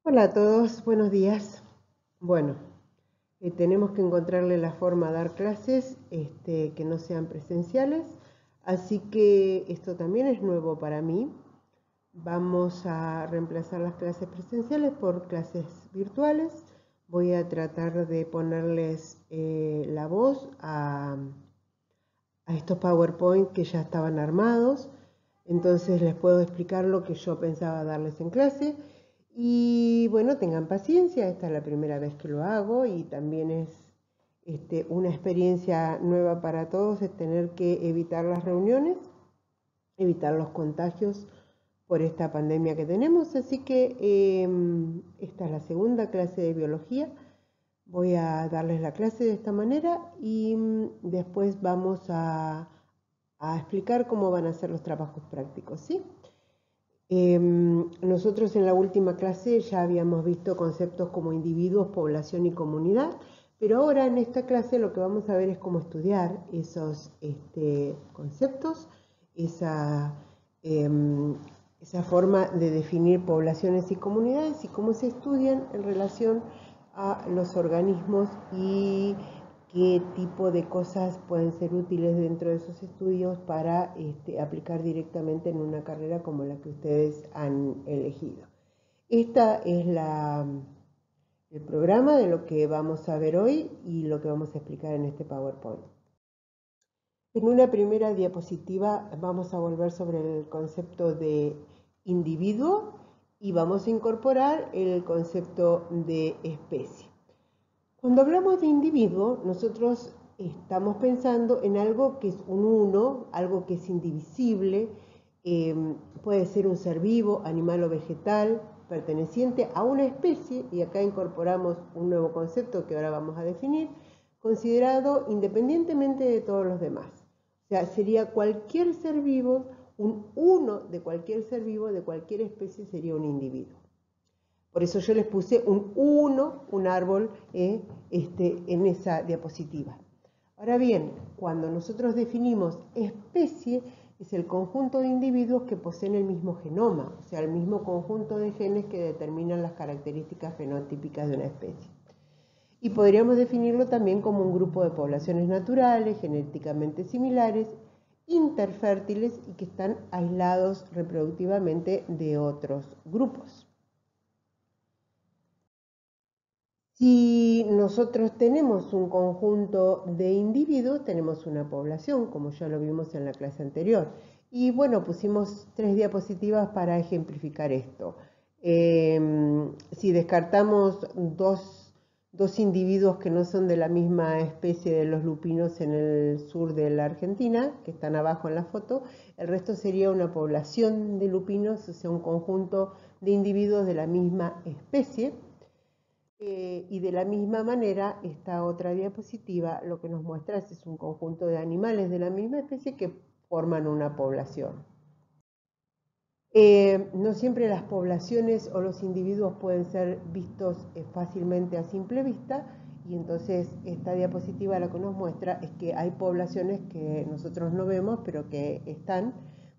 Hola a todos, buenos días. Bueno, tenemos que encontrarle la forma a dar clases que no sean presenciales, así que esto también es nuevo para mí. Vamos a reemplazar las clases presenciales por clases virtuales. Voy a tratar de ponerles la voz a estos PowerPoint que ya estaban armados. Entonces les puedo explicar lo que yo pensaba darles en clase. Y bueno, tengan paciencia, esta es la primera vez que lo hago y también es una experiencia nueva para todos, es tener que evitar las reuniones, evitar los contagios por esta pandemia que tenemos. Así que esta es la segunda clase de biología. Voy a darles la clase de esta manera y después vamos a explicar cómo van a ser los trabajos prácticos, ¿sí? Nosotros en la última clase ya habíamos visto conceptos como individuos, población y comunidad, pero ahora en esta clase lo que vamos a ver es cómo estudiar esos conceptos, esa forma de definir poblaciones y comunidades y cómo se estudian en relación a los organismos y qué tipo de cosas pueden ser útiles dentro de esos estudios para aplicar directamente en una carrera como la que ustedes han elegido. Esta es el programa de lo que vamos a ver hoy y lo que vamos a explicar en este PowerPoint. En una primera diapositiva vamos a volver sobre el concepto de individuo y vamos a incorporar el concepto de especie. Cuando hablamos de individuo, nosotros estamos pensando en algo que es un uno, algo que es indivisible, puede ser un ser vivo, animal o vegetal, perteneciente a una especie, y acá incorporamos un nuevo concepto que ahora vamos a definir, considerado independientemente de todos los demás. O sea, sería cualquier ser vivo, un uno de cualquier ser vivo, de cualquier especie sería un individuo. Por eso yo les puse un 1, un árbol, en esa diapositiva. Ahora bien, cuando nosotros definimos especie, es el conjunto de individuos que poseen el mismo genoma, o sea, el mismo conjunto de genes que determinan las características fenotípicas de una especie. Y podríamos definirlo también como un grupo de poblaciones naturales, genéticamente similares, interfértiles y que están aislados reproductivamente de otros grupos. Si nosotros tenemos un conjunto de individuos, tenemos una población, como ya lo vimos en la clase anterior. Y bueno, pusimos 3 diapositivas para ejemplificar esto. Si descartamos dos individuos que no son de la misma especie de los lupinos en el sur de la Argentina, que están abajo en la foto, el resto sería una población de lupinos, o sea, un conjunto de individuos de la misma especie. Y de la misma manera, esta otra diapositiva lo que nos muestra es un conjunto de animales de la misma especie que forman una población. No siempre las poblaciones o los individuos pueden ser vistos fácilmente a simple vista, y entonces esta diapositiva lo que nos muestra es que hay poblaciones que nosotros no vemos, pero que están,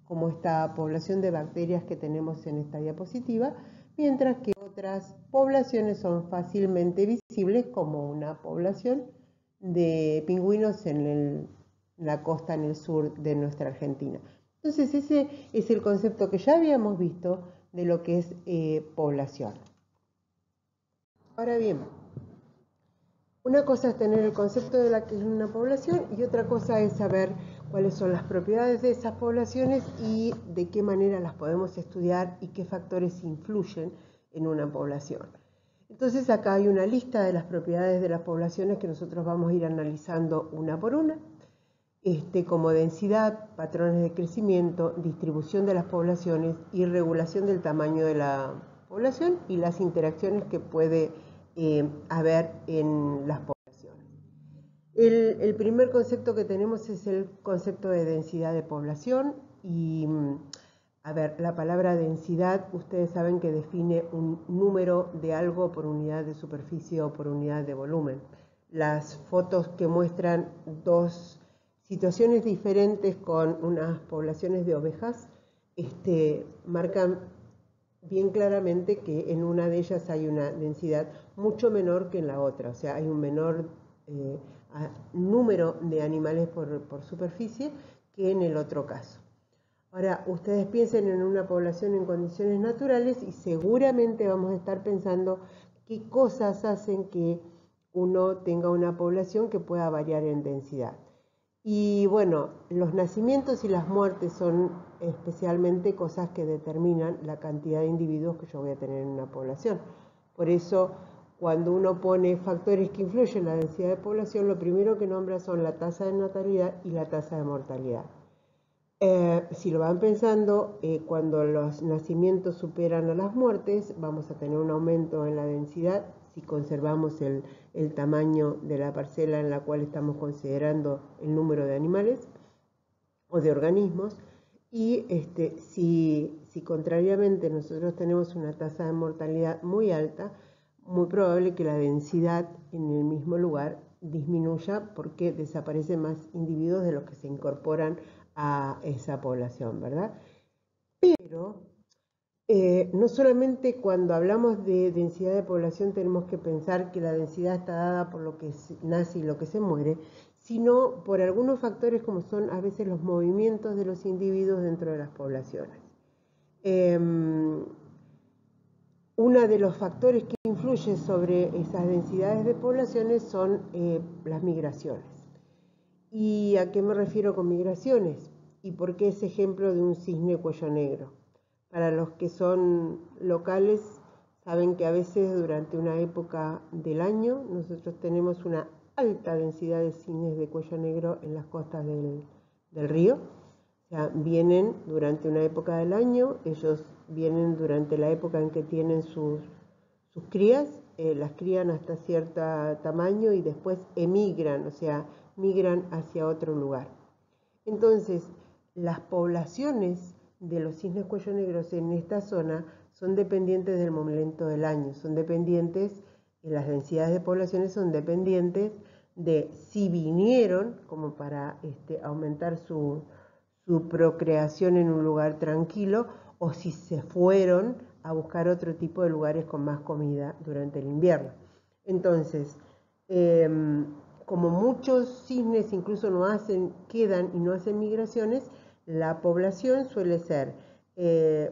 como esta población de bacterias que tenemos en esta diapositiva, mientras que otras poblaciones son fácilmente visibles, como una población de pingüinos en la costa en el sur de nuestra Argentina. Entonces ese es el concepto que ya habíamos visto de lo que es población. Ahora bien, una cosa es tener el concepto de la que es una población y otra cosa es saber cuáles son las propiedades de esas poblaciones y de qué manera las podemos estudiar y qué factores influyen en una población. Entonces acá hay una lista de las propiedades de las poblaciones que nosotros vamos a ir analizando una por una, como densidad, patrones de crecimiento, distribución de las poblaciones y regulación del tamaño de la población y las interacciones que puede haber en las poblaciones. El primer concepto que tenemos es el concepto de densidad de población y, a ver, la palabra densidad, ustedes saben que define un número de algo por unidad de superficie o por unidad de volumen. Las fotos que muestran dos situaciones diferentes con unas poblaciones de ovejas marcan bien claramente que en una de ellas hay una densidad mucho menor que en la otra, o sea, hay un menor número de animales por superficie que en el otro caso. Ahora, ustedes piensen en una población en condiciones naturales y seguramente vamos a estar pensando qué cosas hacen que uno tenga una población que pueda variar en densidad. Y bueno, los nacimientos y las muertes son especialmente cosas que determinan la cantidad de individuos que yo voy a tener en una población. Por eso, cuando uno pone factores que influyen en la densidad de población, lo primero que nombra son la tasa de natalidad y la tasa de mortalidad. Si lo van pensando, cuando los nacimientos superan a las muertes, vamos a tener un aumento en la densidad si conservamos el tamaño de la parcela en la cual estamos considerando el número de animales o de organismos. Y si contrariamente nosotros tenemos una tasa de mortalidad muy alta, muy probable que la densidad en el mismo lugar disminuya porque desaparecen más individuos de los que se incorporan a esa población, ¿verdad? Pero no solamente cuando hablamos de densidad de población tenemos que pensar que la densidad está dada por lo que nace y lo que se muere, sino por algunos factores como son a veces los movimientos de los individuos dentro de las poblaciones. Uno de los factores que influye sobre esas densidades de poblaciones son las migraciones. ¿Y a qué me refiero con migraciones? ¿Y por qué es ejemplo de un cisne cuello negro? Para los que son locales, saben que a veces durante una época del año nosotros tenemos una alta densidad de cisnes de cuello negro en las costas del río. O sea, vienen durante una época del año, ellos vienen durante la época en que tienen sus crías, las crían hasta cierto tamaño y después emigran, o sea, migran hacia otro lugar. Entonces, las poblaciones de los cisnes cuello negros en esta zona son dependientes del momento del año, son dependientes, las densidades de poblaciones son dependientes de si vinieron como para aumentar su procreación en un lugar tranquilo o si se fueron a buscar otro tipo de lugares con más comida durante el invierno. Entonces, como muchos cisnes incluso quedan y no hacen migraciones, la población suele ser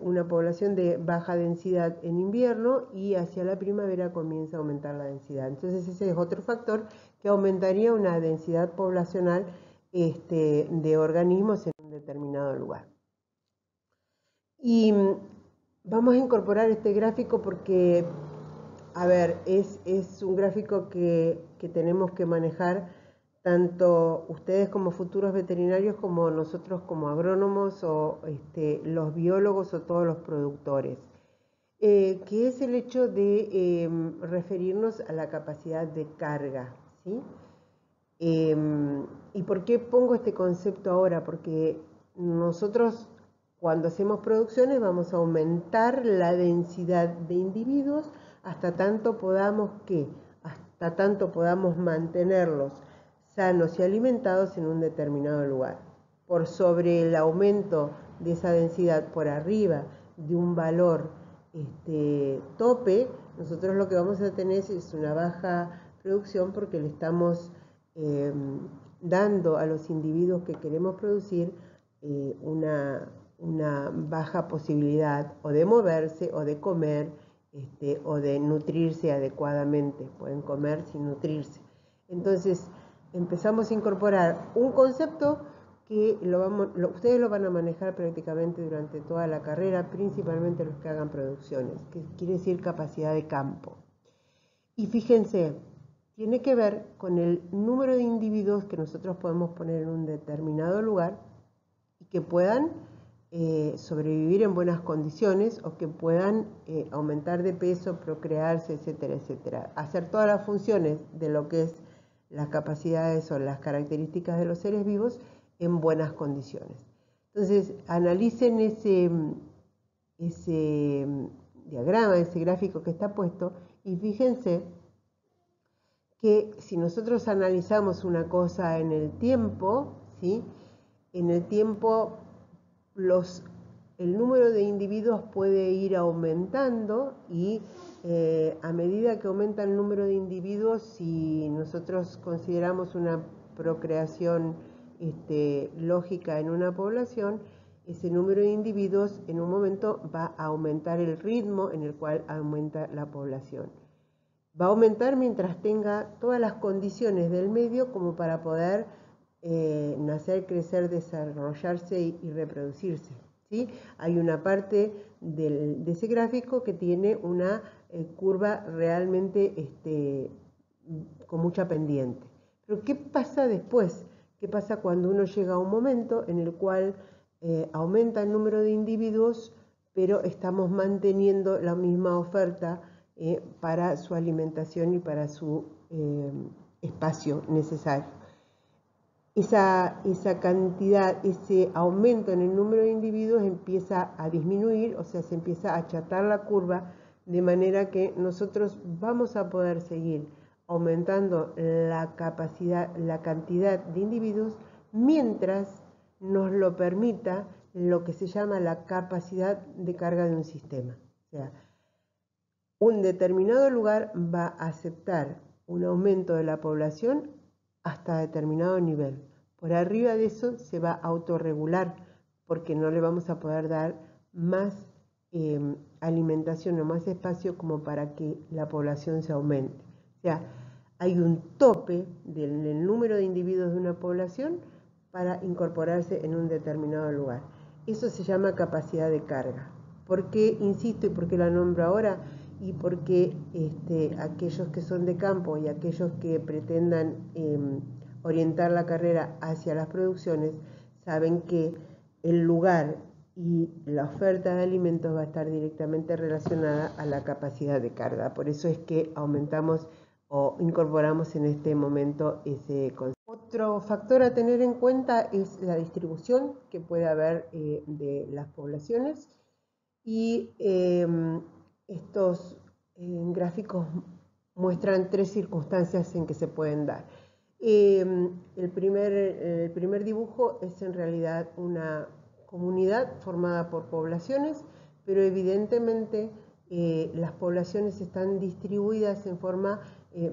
una población de baja densidad en invierno y hacia la primavera comienza a aumentar la densidad. Entonces ese es otro factor que aumentaría una densidad poblacional de organismos en un determinado lugar. Y vamos a incorporar este gráfico porque, a ver, es un gráfico que tenemos que manejar tanto ustedes como futuros veterinarios como nosotros como agrónomos o los biólogos o todos los productores, que es el hecho de referirnos a la capacidad de carga, ¿sí? ¿Y por qué pongo este concepto ahora? Porque nosotros cuando hacemos producciones vamos a aumentar la densidad de individuos hasta tanto podamos mantenerlos sanos y alimentados en un determinado lugar. Por sobre el aumento de esa densidad por arriba de un valor tope, nosotros lo que vamos a tener es una baja producción porque le estamos dando a los individuos que queremos producir una baja posibilidad o de moverse o de comer o de nutrirse adecuadamente. Pueden comer sin nutrirse. Entonces empezamos a incorporar un concepto que ustedes lo van a manejar prácticamente durante toda la carrera, principalmente los que hagan producciones, que quiere decir capacidad de campo. Y fíjense, tiene que ver con el número de individuos que nosotros podemos poner en un determinado lugar y que puedan sobrevivir en buenas condiciones o que puedan aumentar de peso, procrearse, etcétera, etcétera. Hacer todas las funciones de lo que es las capacidades o las características de los seres vivos en buenas condiciones. Entonces, analicen ese diagrama, ese gráfico que está puesto y fíjense que si nosotros analizamos una cosa en el tiempo, ¿sí? En el tiempo el número de individuos puede ir aumentando y a medida que aumenta el número de individuos, si nosotros consideramos una procreación lógica en una población, ese número de individuos en un momento va a aumentar el ritmo en el cual aumenta la población. Va a aumentar mientras tenga todas las condiciones del medio como para poder nacer, crecer, desarrollarse y reproducirse, ¿sí? Hay una parte de ese gráfico que tiene una curva realmente con mucha pendiente. Pero ¿qué pasa después? ¿Qué pasa cuando uno llega a un momento en el cual aumenta el número de individuos, pero estamos manteniendo la misma oferta para su alimentación y para su espacio necesario? Esa cantidad, ese aumento en el número de individuos empieza a disminuir, o sea, se empieza a achatar la curva, de manera que nosotros vamos a poder seguir aumentando la capacidad, la cantidad de individuos, mientras nos lo permita lo que se llama la capacidad de carga de un sistema. O sea, un determinado lugar va a aceptar un aumento de la población hasta determinado nivel. Por arriba de eso se va a autorregular porque no le vamos a poder dar más alimentación o más espacio como para que la población se aumente. O sea, hay un tope del número de individuos de una población para incorporarse en un determinado lugar. Eso se llama capacidad de carga. ¿Por qué insisto y por qué la nombro ahora? Y porque aquellos que son de campo y aquellos que pretendan orientar la carrera hacia las producciones saben que el lugar y la oferta de alimentos va a estar directamente relacionada a la capacidad de carga. Por eso es que aumentamos o incorporamos en este momento ese concepto. Otro factor a tener en cuenta es la distribución que puede haber de las poblaciones, y estos gráficos muestran tres circunstancias en que se pueden dar. El primer dibujo es en realidad una comunidad formada por poblaciones, pero evidentemente las poblaciones están distribuidas en forma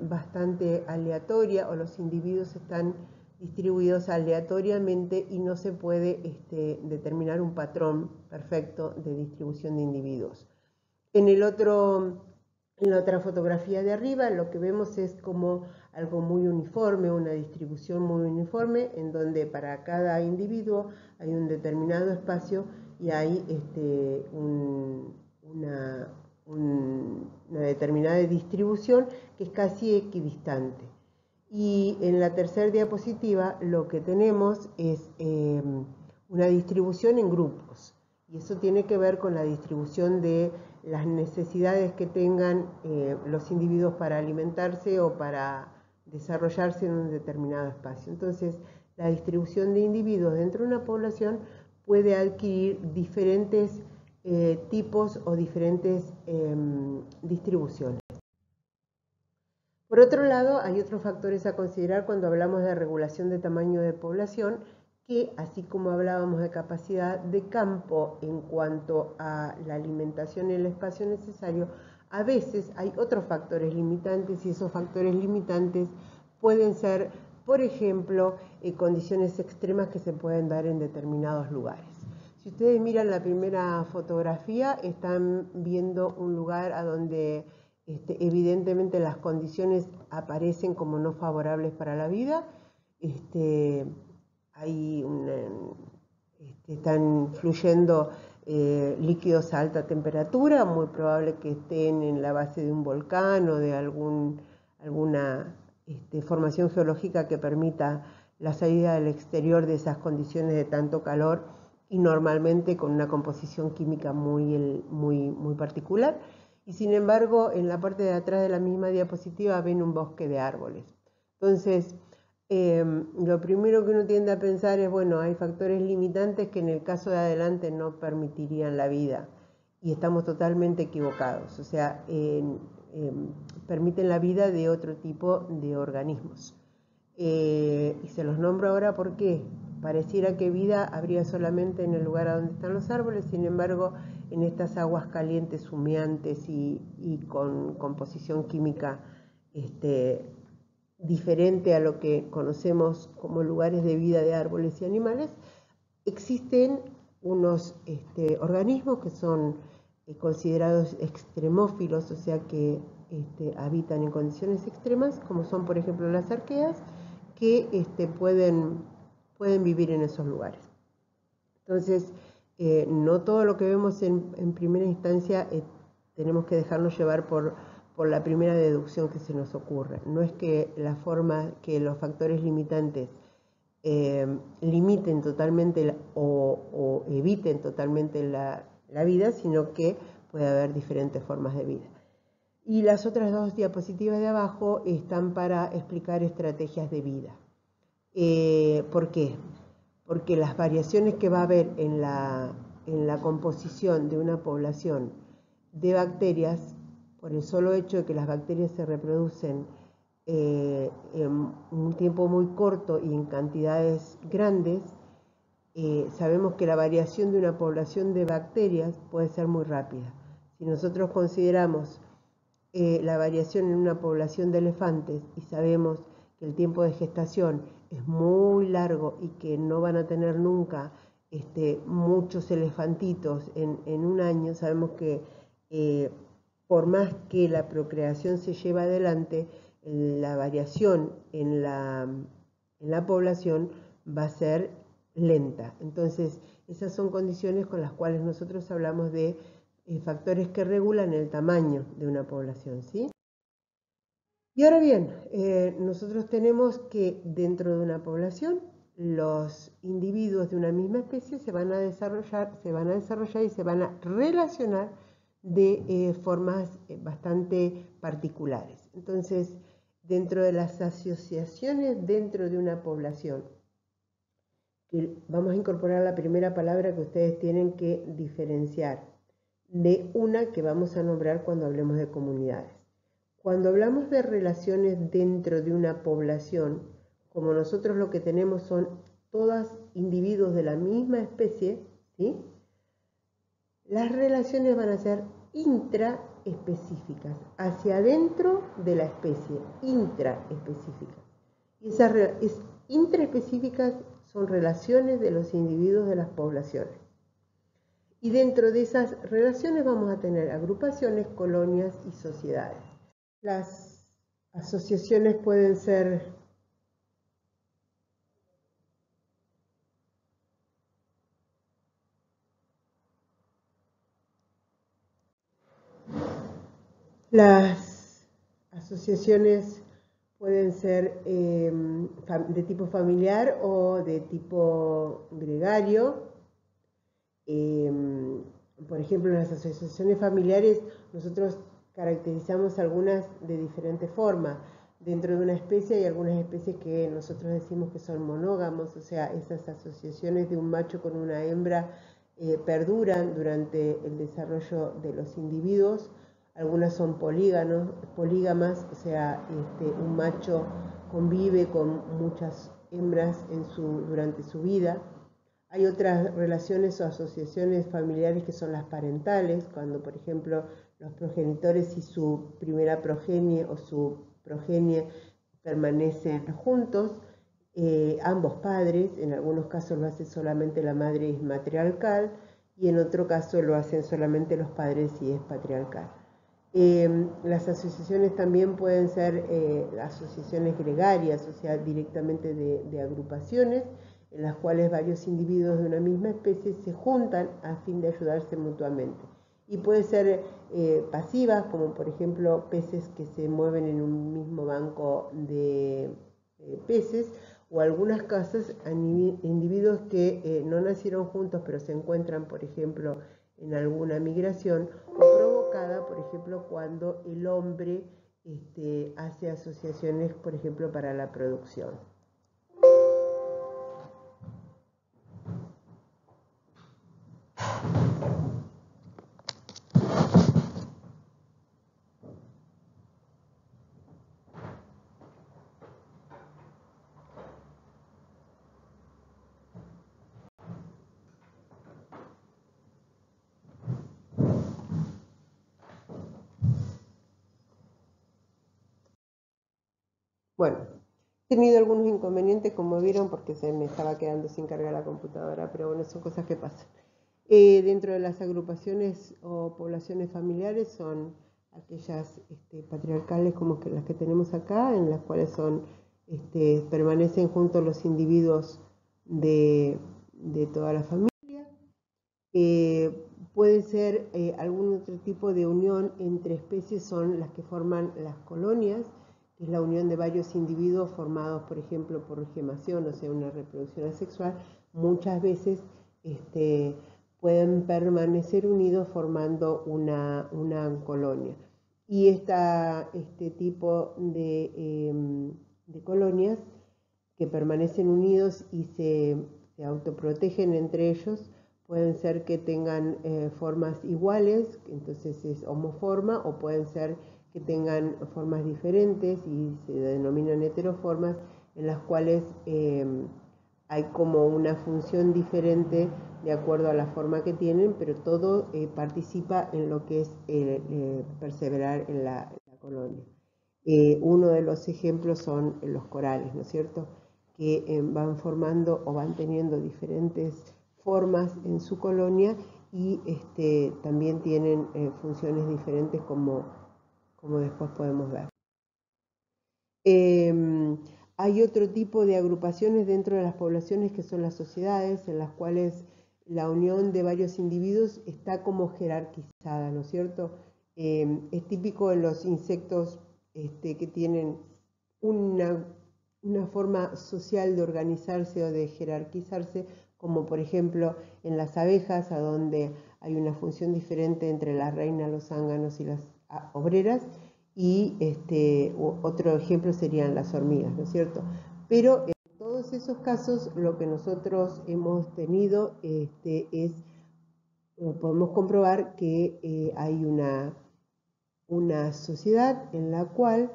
bastante aleatoria, o los individuos están distribuidos aleatoriamente y no se puede determinar un patrón perfecto de distribución de individuos. En la otra fotografía de arriba lo que vemos es como algo muy uniforme, una distribución muy uniforme, en donde para cada individuo hay un determinado espacio y hay una determinada distribución que es casi equidistante. Y en la tercera diapositiva lo que tenemos es una distribución en grupos, y eso tiene que ver con la distribución de las necesidades que tengan los individuos para alimentarse o para desarrollarse en un determinado espacio. Entonces, la distribución de individuos dentro de una población puede adquirir diferentes tipos o diferentes distribuciones. Por otro lado, hay otros factores a considerar cuando hablamos de regulación de tamaño de población, que así como hablábamos de capacidad de campo en cuanto a la alimentación y el espacio necesario, a veces hay otros factores limitantes, y esos factores limitantes pueden ser, por ejemplo, condiciones extremas que se pueden dar en determinados lugares. Si ustedes miran la primera fotografía, están viendo un lugar a donde evidentemente las condiciones aparecen como no favorables para la vida. Están fluyendo líquidos a alta temperatura, muy probable que estén en la base de un volcán o de alguna formación geológica que permita la salida del exterior de esas condiciones de tanto calor, y normalmente con una composición química muy particular. Y sin embargo, en la parte de atrás de la misma diapositiva ven un bosque de árboles. Entonces, lo primero que uno tiende a pensar es, bueno, hay factores limitantes que en el caso de adelante no permitirían la vida, y estamos totalmente equivocados. O sea, permiten la vida de otro tipo de organismos. Y se los nombro ahora, ¿por qué? pareciera que vida habría solamente en el lugar a donde están los árboles, sin embargo, en estas aguas calientes, humeantes y con composición química diferente a lo que conocemos como lugares de vida de árboles y animales, existen unos organismos que son considerados extremófilos, o sea que habitan en condiciones extremas, como son por ejemplo las arqueas, que pueden vivir en esos lugares. Entonces, no todo lo que vemos en primera instancia tenemos que dejarnos llevar por la primera deducción que se nos ocurra. No es que los factores limitantes limiten totalmente o eviten totalmente la vida, sino que puede haber diferentes formas de vida. Y las otras dos diapositivas de abajo están para explicar estrategias de vida. ¿Por qué? Porque las variaciones que va a haber en la composición de una población de bacterias, por el solo hecho de que las bacterias se reproducen en un tiempo muy corto y en cantidades grandes, sabemos que la variación de una población de bacterias puede ser muy rápida. Si nosotros consideramos la variación en una población de elefantes y sabemos que el tiempo de gestación es muy largo y que no van a tener nunca muchos elefantitos en un año, sabemos que por más que la procreación se lleva adelante, la variación en la población va a ser lenta. Entonces, esas son condiciones con las cuales nosotros hablamos de factores que regulan el tamaño de una población, ¿sí? Y ahora bien, nosotros tenemos que dentro de una población los individuos de una misma especie se van a desarrollar y se van a relacionar de formas bastante particulares. Entonces, dentro de las asociaciones dentro de una población, que vamos a incorporar la primera palabra que ustedes tienen que diferenciar de una que vamos a nombrar cuando hablemos de comunidades. Cuando hablamos de relaciones dentro de una población, como nosotros lo que tenemos son todos individuos de la misma especie, ¿sí? Las relaciones van a ser intraespecíficas, hacia adentro de la especie, intraespecíficas. Y esas intraespecíficas son relaciones de los individuos de las poblaciones. Y dentro de esas relaciones vamos a tener agrupaciones, colonias y sociedades. Las asociaciones pueden ser de tipo familiar o de tipo gregario. Por ejemplo, en las asociaciones familiares nosotros caracterizamos algunas de diferente forma. Dentro de una especie hay algunas especies que nosotros decimos que son monógamos, o sea, esas asociaciones de un macho con una hembra perduran durante el desarrollo de los individuos. Algunas son polígamas, o sea, un macho convive con muchas hembras durante su vida. Hay otras relaciones o asociaciones familiares que son las parentales, cuando por ejemplo los progenitores y su primera progenie o su progenie permanecen juntos, ambos padres, en algunos casos lo hace solamente la madre matriarcal y en otro caso lo hacen solamente los padres si es patriarcal. Las asociaciones también pueden ser asociaciones gregarias, o sea, directamente de agrupaciones, en las cuales varios individuos de una misma especie se juntan a fin de ayudarse mutuamente. Y puede ser pasivas, como por ejemplo peces que se mueven en un mismo banco de peces, o algunas casas, individuos que no nacieron juntos pero se encuentran, por ejemplo, en alguna migración, o provocada, por ejemplo, cuando el hombre hace asociaciones, por ejemplo, para la producción. Bueno, he tenido algunos inconvenientes, como vieron, porque se me estaba quedando sin cargar la computadora, pero bueno, son cosas que pasan. Dentro de las agrupaciones o poblaciones familiares son aquellas patriarcales como que las que tenemos acá, en las cuales permanecen juntos los individuos de toda la familia. Puede ser algún otro tipo de unión entre especies, son las que forman las colonias, que es la unión de varios individuos formados, por ejemplo, por gemación, o sea, una reproducción asexual. Muchas veces pueden permanecer unidos formando una colonia. Y este tipo de colonias que permanecen unidos y se autoprotegen entre ellos, pueden ser que tengan formas iguales, entonces es homoforma, o pueden ser que tengan formas diferentes y se denominan heteroformas, en las cuales hay como una función diferente de acuerdo a la forma que tienen, pero todo participa en lo que es perseverar en la colonia. Uno de los ejemplos son los corales, ¿no es cierto?, que van formando o van teniendo diferentes formas en su colonia y también tienen funciones diferentes como después podemos ver. Hay otro tipo de agrupaciones dentro de las poblaciones que son las sociedades, en las cuales la unión de varios individuos está como jerarquizada, ¿no es cierto? Es típico en los insectos que tienen una forma social de organizarse o de jerarquizarse, como por ejemplo en las abejas, a donde hay una función diferente entre la reina, los zánganos y las obreras, y otro ejemplo serían las hormigas, ¿no es cierto? Pero en todos esos casos lo que nosotros hemos tenido podemos comprobar que hay una sociedad en la cual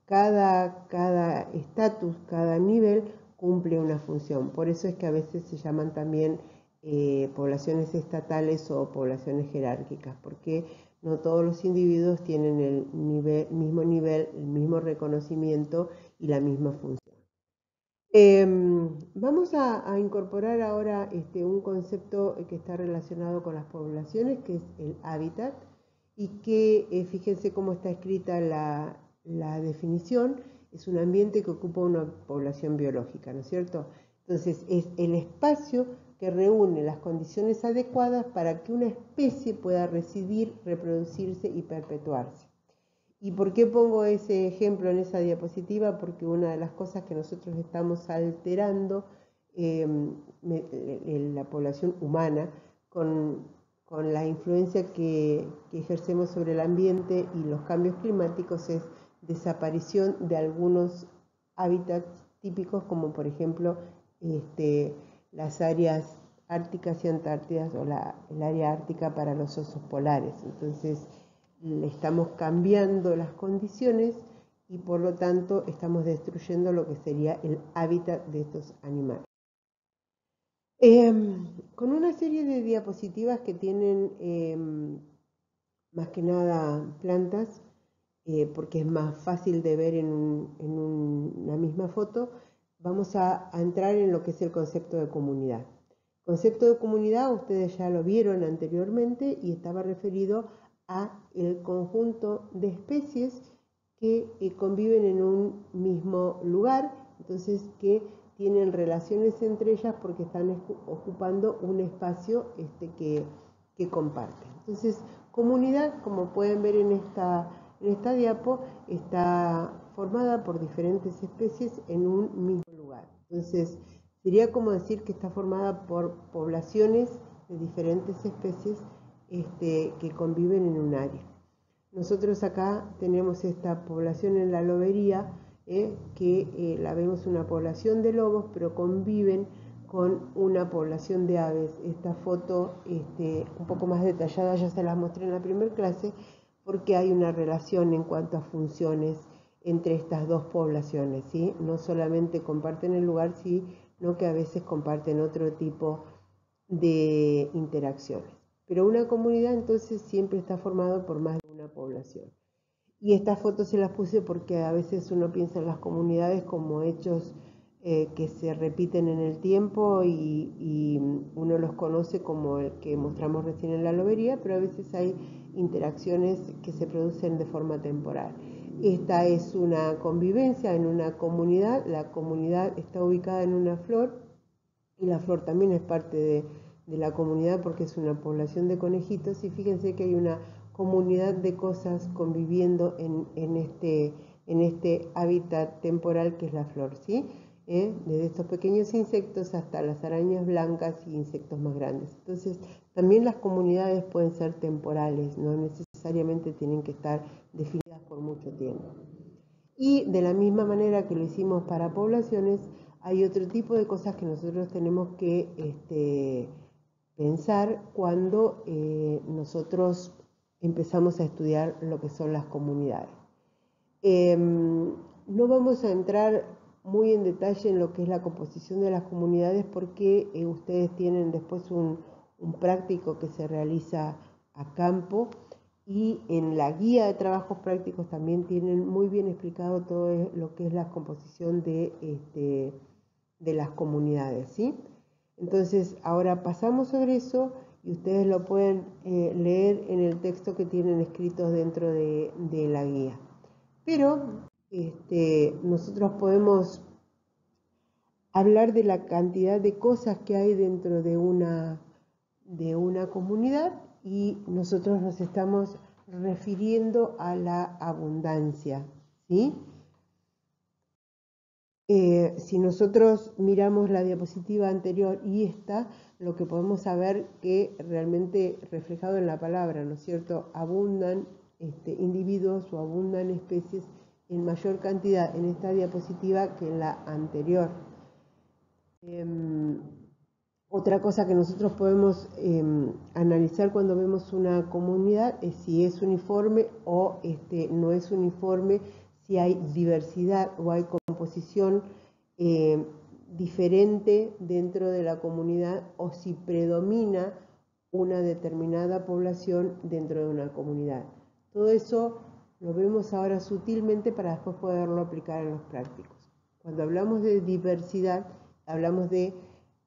cada estatus, cada nivel cumple una función. Por eso es que a veces se llaman también poblaciones estatales o poblaciones jerárquicas, porque no todos los individuos tienen el mismo nivel, el mismo reconocimiento y la misma función. Vamos a incorporar ahora un concepto que está relacionado con las poblaciones, que es el hábitat, y que fíjense cómo está escrita la definición. Es un ambiente que ocupa una población biológica, ¿no es cierto? Entonces es el espacio que reúne las condiciones adecuadas para que una especie pueda residir, reproducirse y perpetuarse. ¿Y por qué pongo ese ejemplo en esa diapositiva? Porque una de las cosas que nosotros estamos alterando la población humana con la influencia que ejercemos sobre el ambiente y los cambios climáticos es desaparición de algunos hábitats típicos, como por ejemplo las áreas árticas y antártidas, o el área ártica para los osos polares. Entonces estamos cambiando las condiciones y por lo tanto estamos destruyendo lo que sería el hábitat de estos animales. Con una serie de diapositivas que tienen más que nada plantas, porque es más fácil de ver en una misma foto, vamos a entrar en lo que es el concepto de comunidad. El concepto de comunidad ustedes ya lo vieron anteriormente y estaba referido a el conjunto de especies que conviven en un mismo lugar, entonces que tienen relaciones entre ellas porque están ocupando un espacio que comparten. Entonces, comunidad, como pueden ver en esta diapo, está formada por diferentes especies en un mismo lugar. Entonces, sería como decir que está formada por poblaciones de diferentes especies que conviven en un área. Nosotros acá tenemos esta población en la lobería, que la vemos una población de lobos, pero conviven con una población de aves. Esta foto un poco más detallada ya se las mostré en la primera clase, porque hay una relación en cuanto a funciones entre estas dos poblaciones, ¿sí? No solamente comparten el lugar, sino que a veces comparten otro tipo de interacciones. Pero una comunidad entonces siempre está formada por más de una población. Y estas fotos se las puse porque a veces uno piensa en las comunidades como hechos que se repiten en el tiempo y uno los conoce como el que mostramos recién en la lobería, pero a veces hay interacciones que se producen de forma temporal. Esta es una convivencia en una comunidad, la comunidad está ubicada en una flor y la flor también es parte de la comunidad porque es una población de conejitos, y fíjense que hay una comunidad de cosas conviviendo en este hábitat temporal que es la flor, ¿sí? Desde estos pequeños insectos hasta las arañas blancas y insectos más grandes. Entonces, también las comunidades pueden ser temporales, no necesariamente tienen que estar definidas por mucho tiempo. Y de la misma manera que lo hicimos para poblaciones, hay otro tipo de cosas que nosotros tenemos que pensar cuando nosotros empezamos a estudiar lo que son las comunidades. No vamos a entrar muy en detalle en lo que es la composición de las comunidades porque ustedes tienen después un práctico que se realiza a campo, y en la guía de trabajos prácticos también tienen muy bien explicado todo lo que es la composición de las comunidades, ¿sí? Entonces, ahora pasamos sobre eso y ustedes lo pueden leer en el texto que tienen escritos dentro de la guía. Pero nosotros podemos hablar de la cantidad de cosas que hay dentro de una comunidad, y nosotros nos estamos refiriendo a la abundancia, ¿sí? Si nosotros miramos la diapositiva anterior y esta, lo que podemos saber que realmente reflejado en la palabra, ¿no es cierto?, abundan individuos o abundan especies en mayor cantidad en esta diapositiva que en la anterior. Otra cosa que nosotros podemos analizar cuando vemos una comunidad es si es uniforme o no es uniforme, si hay diversidad o hay composición diferente dentro de la comunidad, o si predomina una determinada población dentro de una comunidad. Todo eso lo vemos ahora sutilmente para después poderlo aplicar en los prácticos. Cuando hablamos de diversidad, hablamos de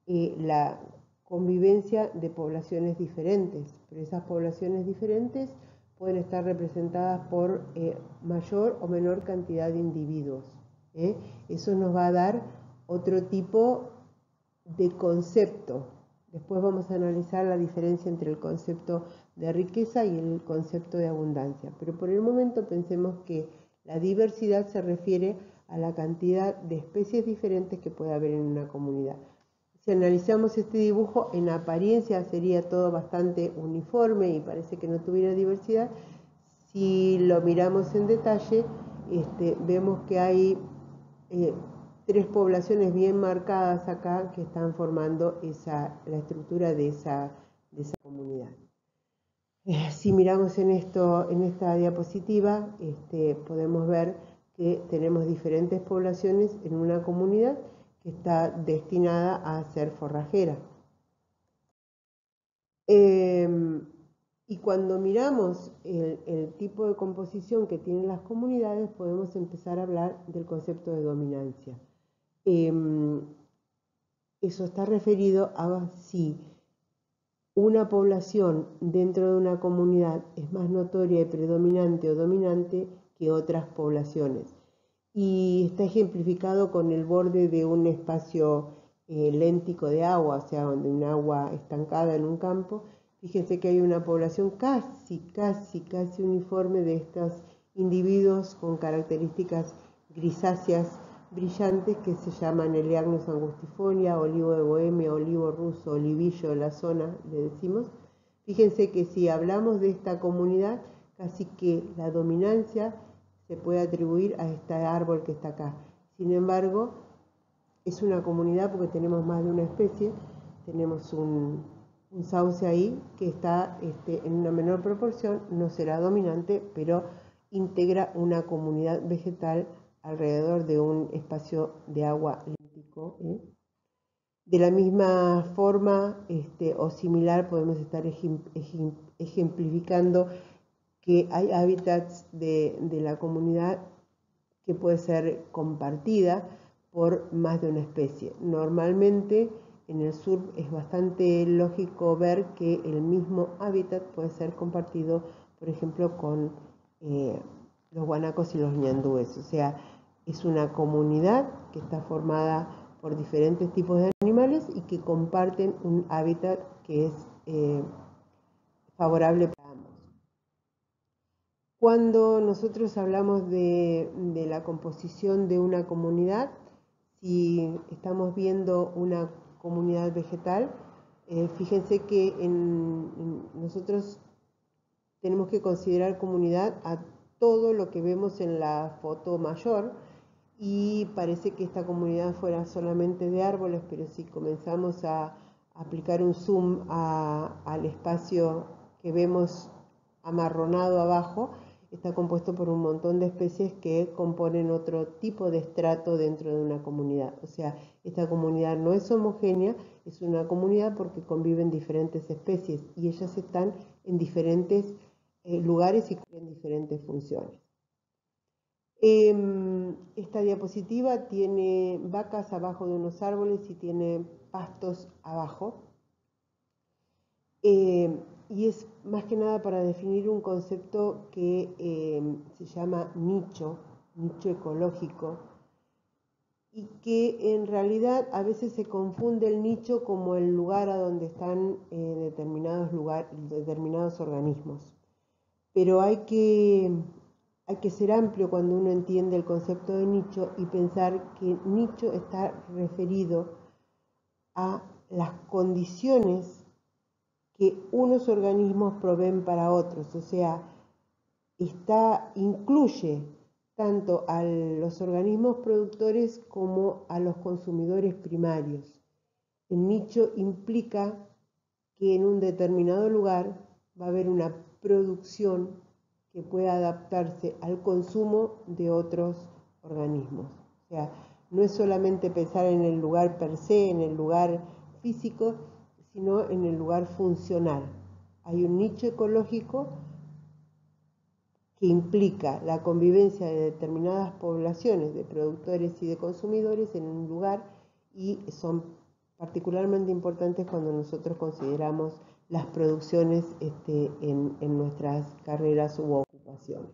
la convivencia de poblaciones diferentes, pero esas poblaciones diferentes pueden estar representadas por mayor o menor cantidad de individuos. Eso nos va a dar otro tipo de concepto. Después vamos a analizar la diferencia entre el concepto de riqueza y el concepto de abundancia, pero por el momento pensemos que la diversidad se refiere a la cantidad de especies diferentes que puede haber en una comunidad. Si analizamos este dibujo, en apariencia sería todo bastante uniforme y parece que no tuviera diversidad. Si lo miramos en detalle, vemos que hay tres poblaciones bien marcadas acá que están formando la estructura de esa comunidad. Si miramos en esta diapositiva, podemos ver que tenemos diferentes poblaciones en una comunidad que está destinada a ser forrajera. Y cuando miramos el tipo de composición que tienen las comunidades, podemos empezar a hablar del concepto de dominancia. Eso está referido a si una población dentro de una comunidad es más notoria y predominante o dominante que otras poblaciones. Y está ejemplificado con el borde de un espacio léntico de agua, o sea, donde un agua estancada en un campo. Fíjense que hay una población casi uniforme de estos individuos con características grisáceas brillantes que se llaman Eleagnus angustifolia, olivo de Bohemia, olivo ruso, olivillo de la zona, le decimos. Fíjense que si hablamos de esta comunidad, casi que la dominancia se puede atribuir a este árbol que está acá. Sin embargo, es una comunidad porque tenemos más de una especie, tenemos un sauce ahí que está en una menor proporción, no será dominante, pero integra una comunidad vegetal alrededor de un espacio de agua léntico. De la misma forma o similar podemos estar ejemplificando que hay hábitats de la comunidad que puede ser compartida por más de una especie. Normalmente en el sur es bastante lógico ver que el mismo hábitat puede ser compartido, por ejemplo, con los guanacos y los ñandúes. O sea, es una comunidad que está formada por diferentes tipos de animales y que comparten un hábitat que es favorable para ambos. Cuando nosotros hablamos de la composición de una comunidad, si estamos viendo una comunidad vegetal, fíjense que nosotros tenemos que considerar comunidad a todo lo que vemos en la foto mayor, y parece que esta comunidad fuera solamente de árboles, pero si comenzamos a aplicar un zoom al espacio que vemos amarronado abajo, está compuesto por un montón de especies que componen otro tipo de estrato dentro de una comunidad. O sea, esta comunidad no es homogénea, es una comunidad porque conviven diferentes especies y ellas están en diferentes lugares y cumplen diferentes funciones. Esta diapositiva tiene vacas abajo de unos árboles y tiene pastos abajo. Y es más que nada para definir un concepto que se llama nicho ecológico, y que en realidad a veces se confunde el nicho como el lugar a donde están determinados organismos. Pero hay que ser amplio cuando uno entiende el concepto de nicho y pensar que nicho está referido a las condiciones que unos organismos proveen para otros, o sea, incluye tanto a los organismos productores como a los consumidores primarios. El nicho implica que en un determinado lugar va a haber una producción que pueda adaptarse al consumo de otros organismos. O sea, no es solamente pensar en el lugar per se, en el lugar físico, sino en el lugar funcional. Hay un nicho ecológico que implica la convivencia de determinadas poblaciones de productores y de consumidores en un lugar, y son particularmente importantes cuando nosotros consideramos las producciones en nuestras carreras u ocupaciones.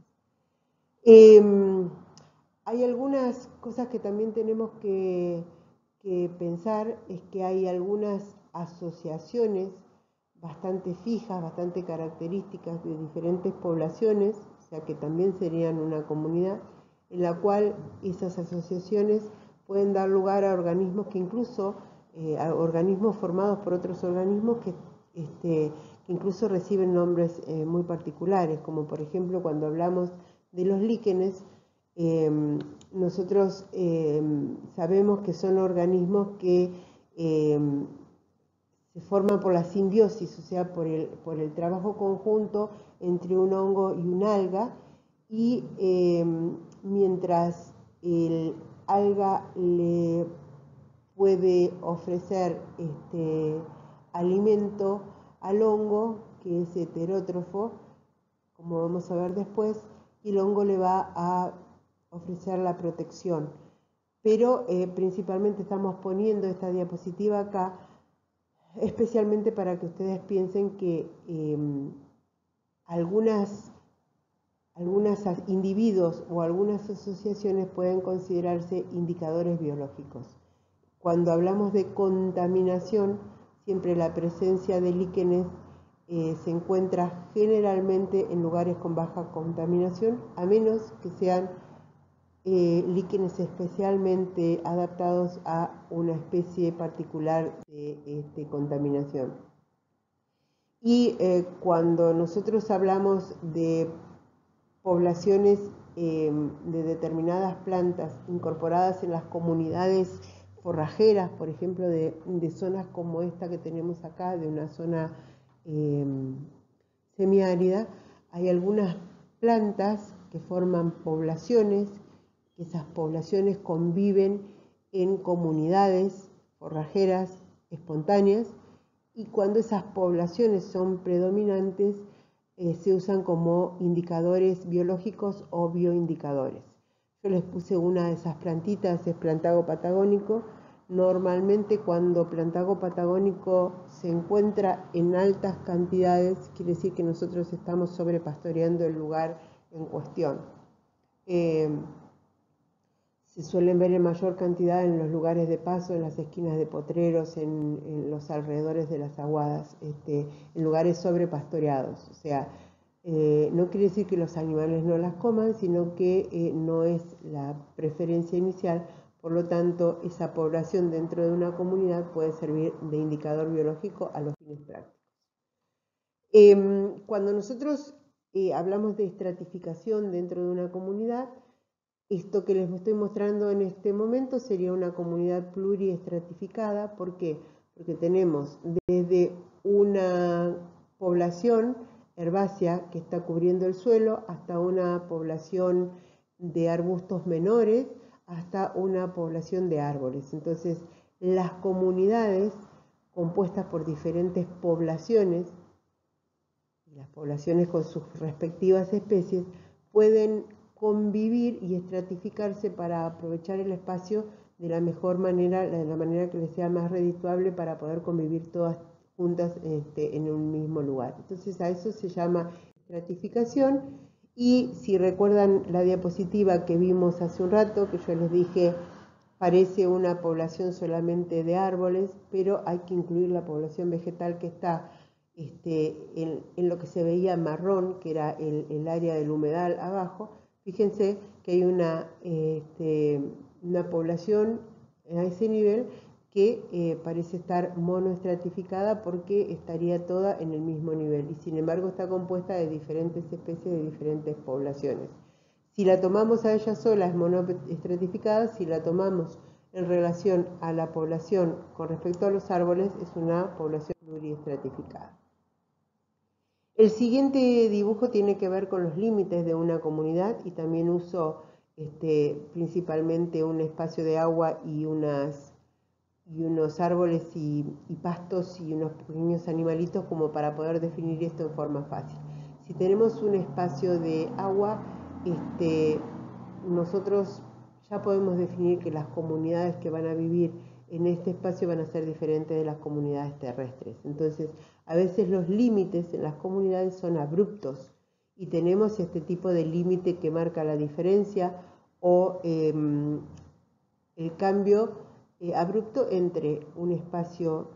Hay algunas cosas que también tenemos que pensar, es que hay algunas asociaciones bastante fijas, bastante características de diferentes poblaciones, o sea que también serían una comunidad, en la cual esas asociaciones pueden dar lugar a organismos que incluso, a organismos formados por otros organismos que incluso reciben nombres muy particulares, como por ejemplo cuando hablamos de los líquenes, nosotros sabemos que son organismos que se forman por la simbiosis, o sea, por el trabajo conjunto entre un hongo y un alga, y mientras el alga le puede ofrecer alimento al hongo, que es heterótrofo, como vamos a ver después, y el hongo le va a ofrecer la protección. Pero principalmente estamos poniendo esta diapositiva acá, especialmente para que ustedes piensen que algunos individuos o algunas asociaciones pueden considerarse indicadores biológicos. Cuando hablamos de contaminación, siempre la presencia de líquenes se encuentra generalmente en lugares con baja contaminación, a menos que sean líquenes especialmente adaptados a una especie particular de contaminación. Y cuando nosotros hablamos de poblaciones de determinadas plantas incorporadas en las comunidades forrajeras, por ejemplo, de zonas como esta que tenemos acá, de una zona semiárida, hay algunas plantas que forman poblaciones, que esas poblaciones conviven en comunidades forrajeras espontáneas, y cuando esas poblaciones son predominantes, se usan como indicadores biológicos o bioindicadores. Yo les puse una de esas plantitas, es plantago patagónico. Normalmente cuando plantago patagónico se encuentra en altas cantidades, quiere decir que nosotros estamos sobrepastoreando el lugar en cuestión. Se suelen ver en mayor cantidad en los lugares de paso, en las esquinas de potreros, en los alrededores de las aguadas, en lugares sobrepastoreados. O sea, no quiere decir que los animales no las coman, sino que no es la preferencia inicial. Por lo tanto, esa población dentro de una comunidad puede servir de indicador biológico a los fines prácticos. Cuando nosotros hablamos de estratificación dentro de una comunidad, esto que les estoy mostrando en este momento sería una comunidad pluriestratificada. ¿Por qué? Porque tenemos desde una población herbácea que está cubriendo el suelo hasta una población de arbustos menores hasta una población de árboles. Entonces, las comunidades compuestas por diferentes poblaciones, y las poblaciones con sus respectivas especies, pueden convivir y estratificarse para aprovechar el espacio de la mejor manera, de la manera que les sea más redituable para poder convivir todas juntas en un mismo lugar. Entonces a eso se llama estratificación. Y si recuerdan la diapositiva que vimos hace un rato, que yo les dije parece una población solamente de árboles, pero hay que incluir la población vegetal que está en lo que se veía marrón, que era el área del humedal abajo. Fíjense que hay una población a ese nivel que parece estar monoestratificada porque estaría toda en el mismo nivel y sin embargo está compuesta de diferentes especies de diferentes poblaciones. Si la tomamos a ella sola es monoestratificada, si la tomamos en relación a la población con respecto a los árboles es una población pluriestratificada. El siguiente dibujo tiene que ver con los límites de una comunidad y también uso principalmente un espacio de agua y unos árboles y pastos y unos pequeños animalitos como para poder definir esto en forma fácil. Si tenemos un espacio de agua, nosotros ya podemos definir que las comunidades que van a vivir en este espacio van a ser diferentes de las comunidades terrestres. Entonces, a veces los límites en las comunidades son abruptos y tenemos este tipo de límite que marca la diferencia o el cambio abrupto entre un espacio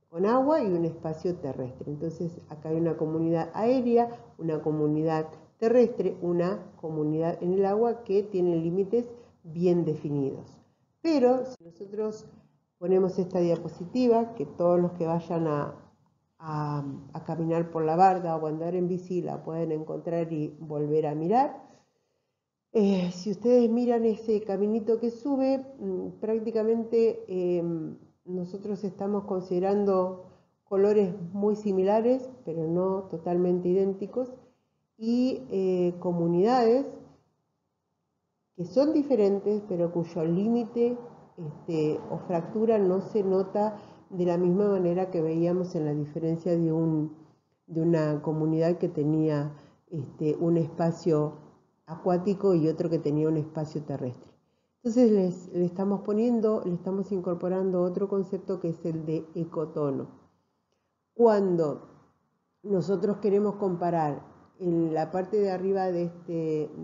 con agua y un espacio terrestre. Entonces, acá hay una comunidad aérea, una comunidad terrestre, una comunidad en el agua que tienen límites bien definidos. Pero si nosotros ponemos esta diapositiva, que todos los que vayan a caminar por la barda o andar en bici la pueden encontrar y volver a mirar. Si ustedes miran ese caminito que sube, prácticamente nosotros estamos considerando colores muy similares, pero no totalmente idénticos, y comunidades que son diferentes, pero cuyo límite o fractura no se nota de la misma manera que veíamos en la diferencia de una comunidad que tenía un espacio acuático y otro que tenía un espacio terrestre. Entonces le estamos incorporando otro concepto que es el de ecotono. Cuando nosotros queremos comparar, en la parte de arriba de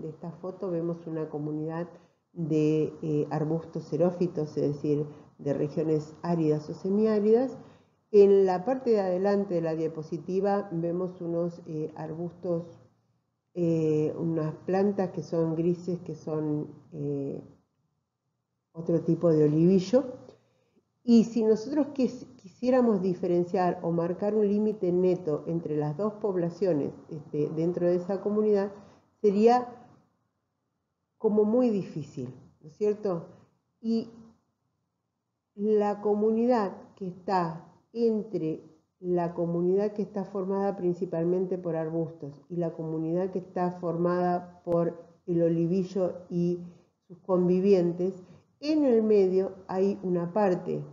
esta foto vemos una comunidad de arbustos xerófitos, es decir, de regiones áridas o semiáridas. En la parte de adelante de la diapositiva vemos unos arbustos, unas plantas que son grises, que son otro tipo de olivillo. Y si nosotros quisiéramos diferenciar o marcar un límite neto entre las dos poblaciones dentro de esa comunidad, sería como muy difícil, ¿no es cierto? Y la comunidad que está entre la comunidad que está formada principalmente por arbustos y la comunidad que está formada por el olivillo y sus convivientes, en el medio hay una parte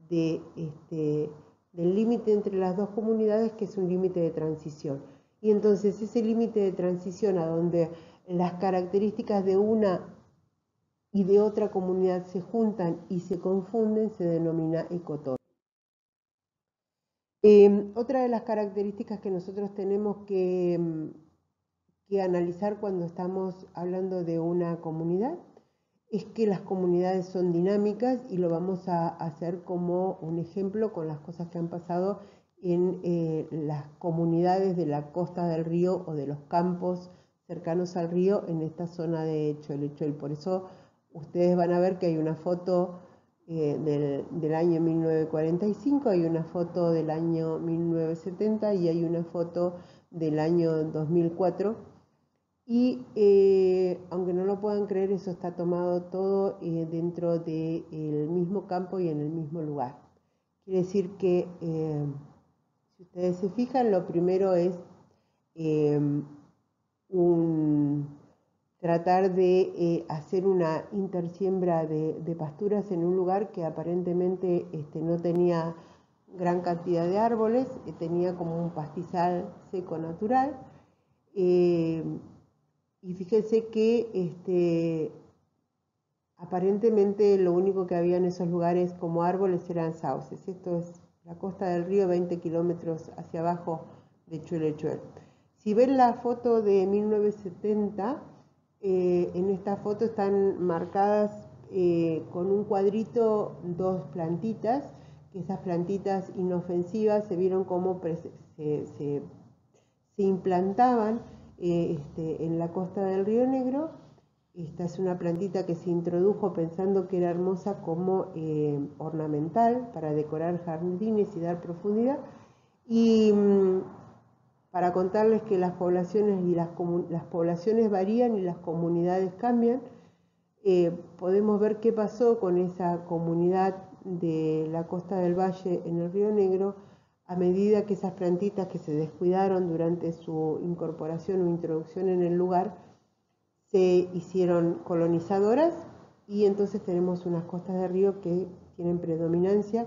del límite entre las dos comunidades que es un límite de transición. y entonces ese límite de transición a donde las características de una y de otra comunidad se juntan y se confunden se denomina ecotono. Otra de las características que nosotros tenemos que analizar cuando estamos hablando de una comunidad es que las comunidades son dinámicas, y lo vamos a hacer como un ejemplo con las cosas que han pasado en las comunidades de la costa del río o de los campos cercanos al río en esta zona de Cholechuel. Por eso ustedes van a ver que hay una foto del año 1945, hay una foto del año 1970 y hay una foto del año 2004. Y aunque no lo puedan creer, eso está tomado todo dentro del mismo campo y en el mismo lugar. Quiere decir que, si ustedes se fijan, lo primero es tratar de hacer una intersiembra de pasturas en un lugar que aparentemente no tenía gran cantidad de árboles, tenía como un pastizal seco natural. Y fíjense que aparentemente lo único que había en esos lugares como árboles eran sauces. Esto es la costa del río, 20 kilómetros hacia abajo de Cholechuel. Si ven la foto de 1970, en esta foto están marcadas con un cuadrito dos plantitas, que esas plantitas inofensivas se vieron cómo se implantaban en la costa del Río Negro. Esta es una plantita que se introdujo pensando que era hermosa como ornamental para decorar jardines y dar profundidad. Y para contarles que las poblaciones las poblaciones varían y las comunidades cambian, podemos ver qué pasó con esa comunidad de la costa del Valle en el Río Negro a medida que esas plantitas que se descuidaron durante su incorporación o introducción en el lugar se hicieron colonizadoras, y entonces tenemos unas costas de río que tienen predominancia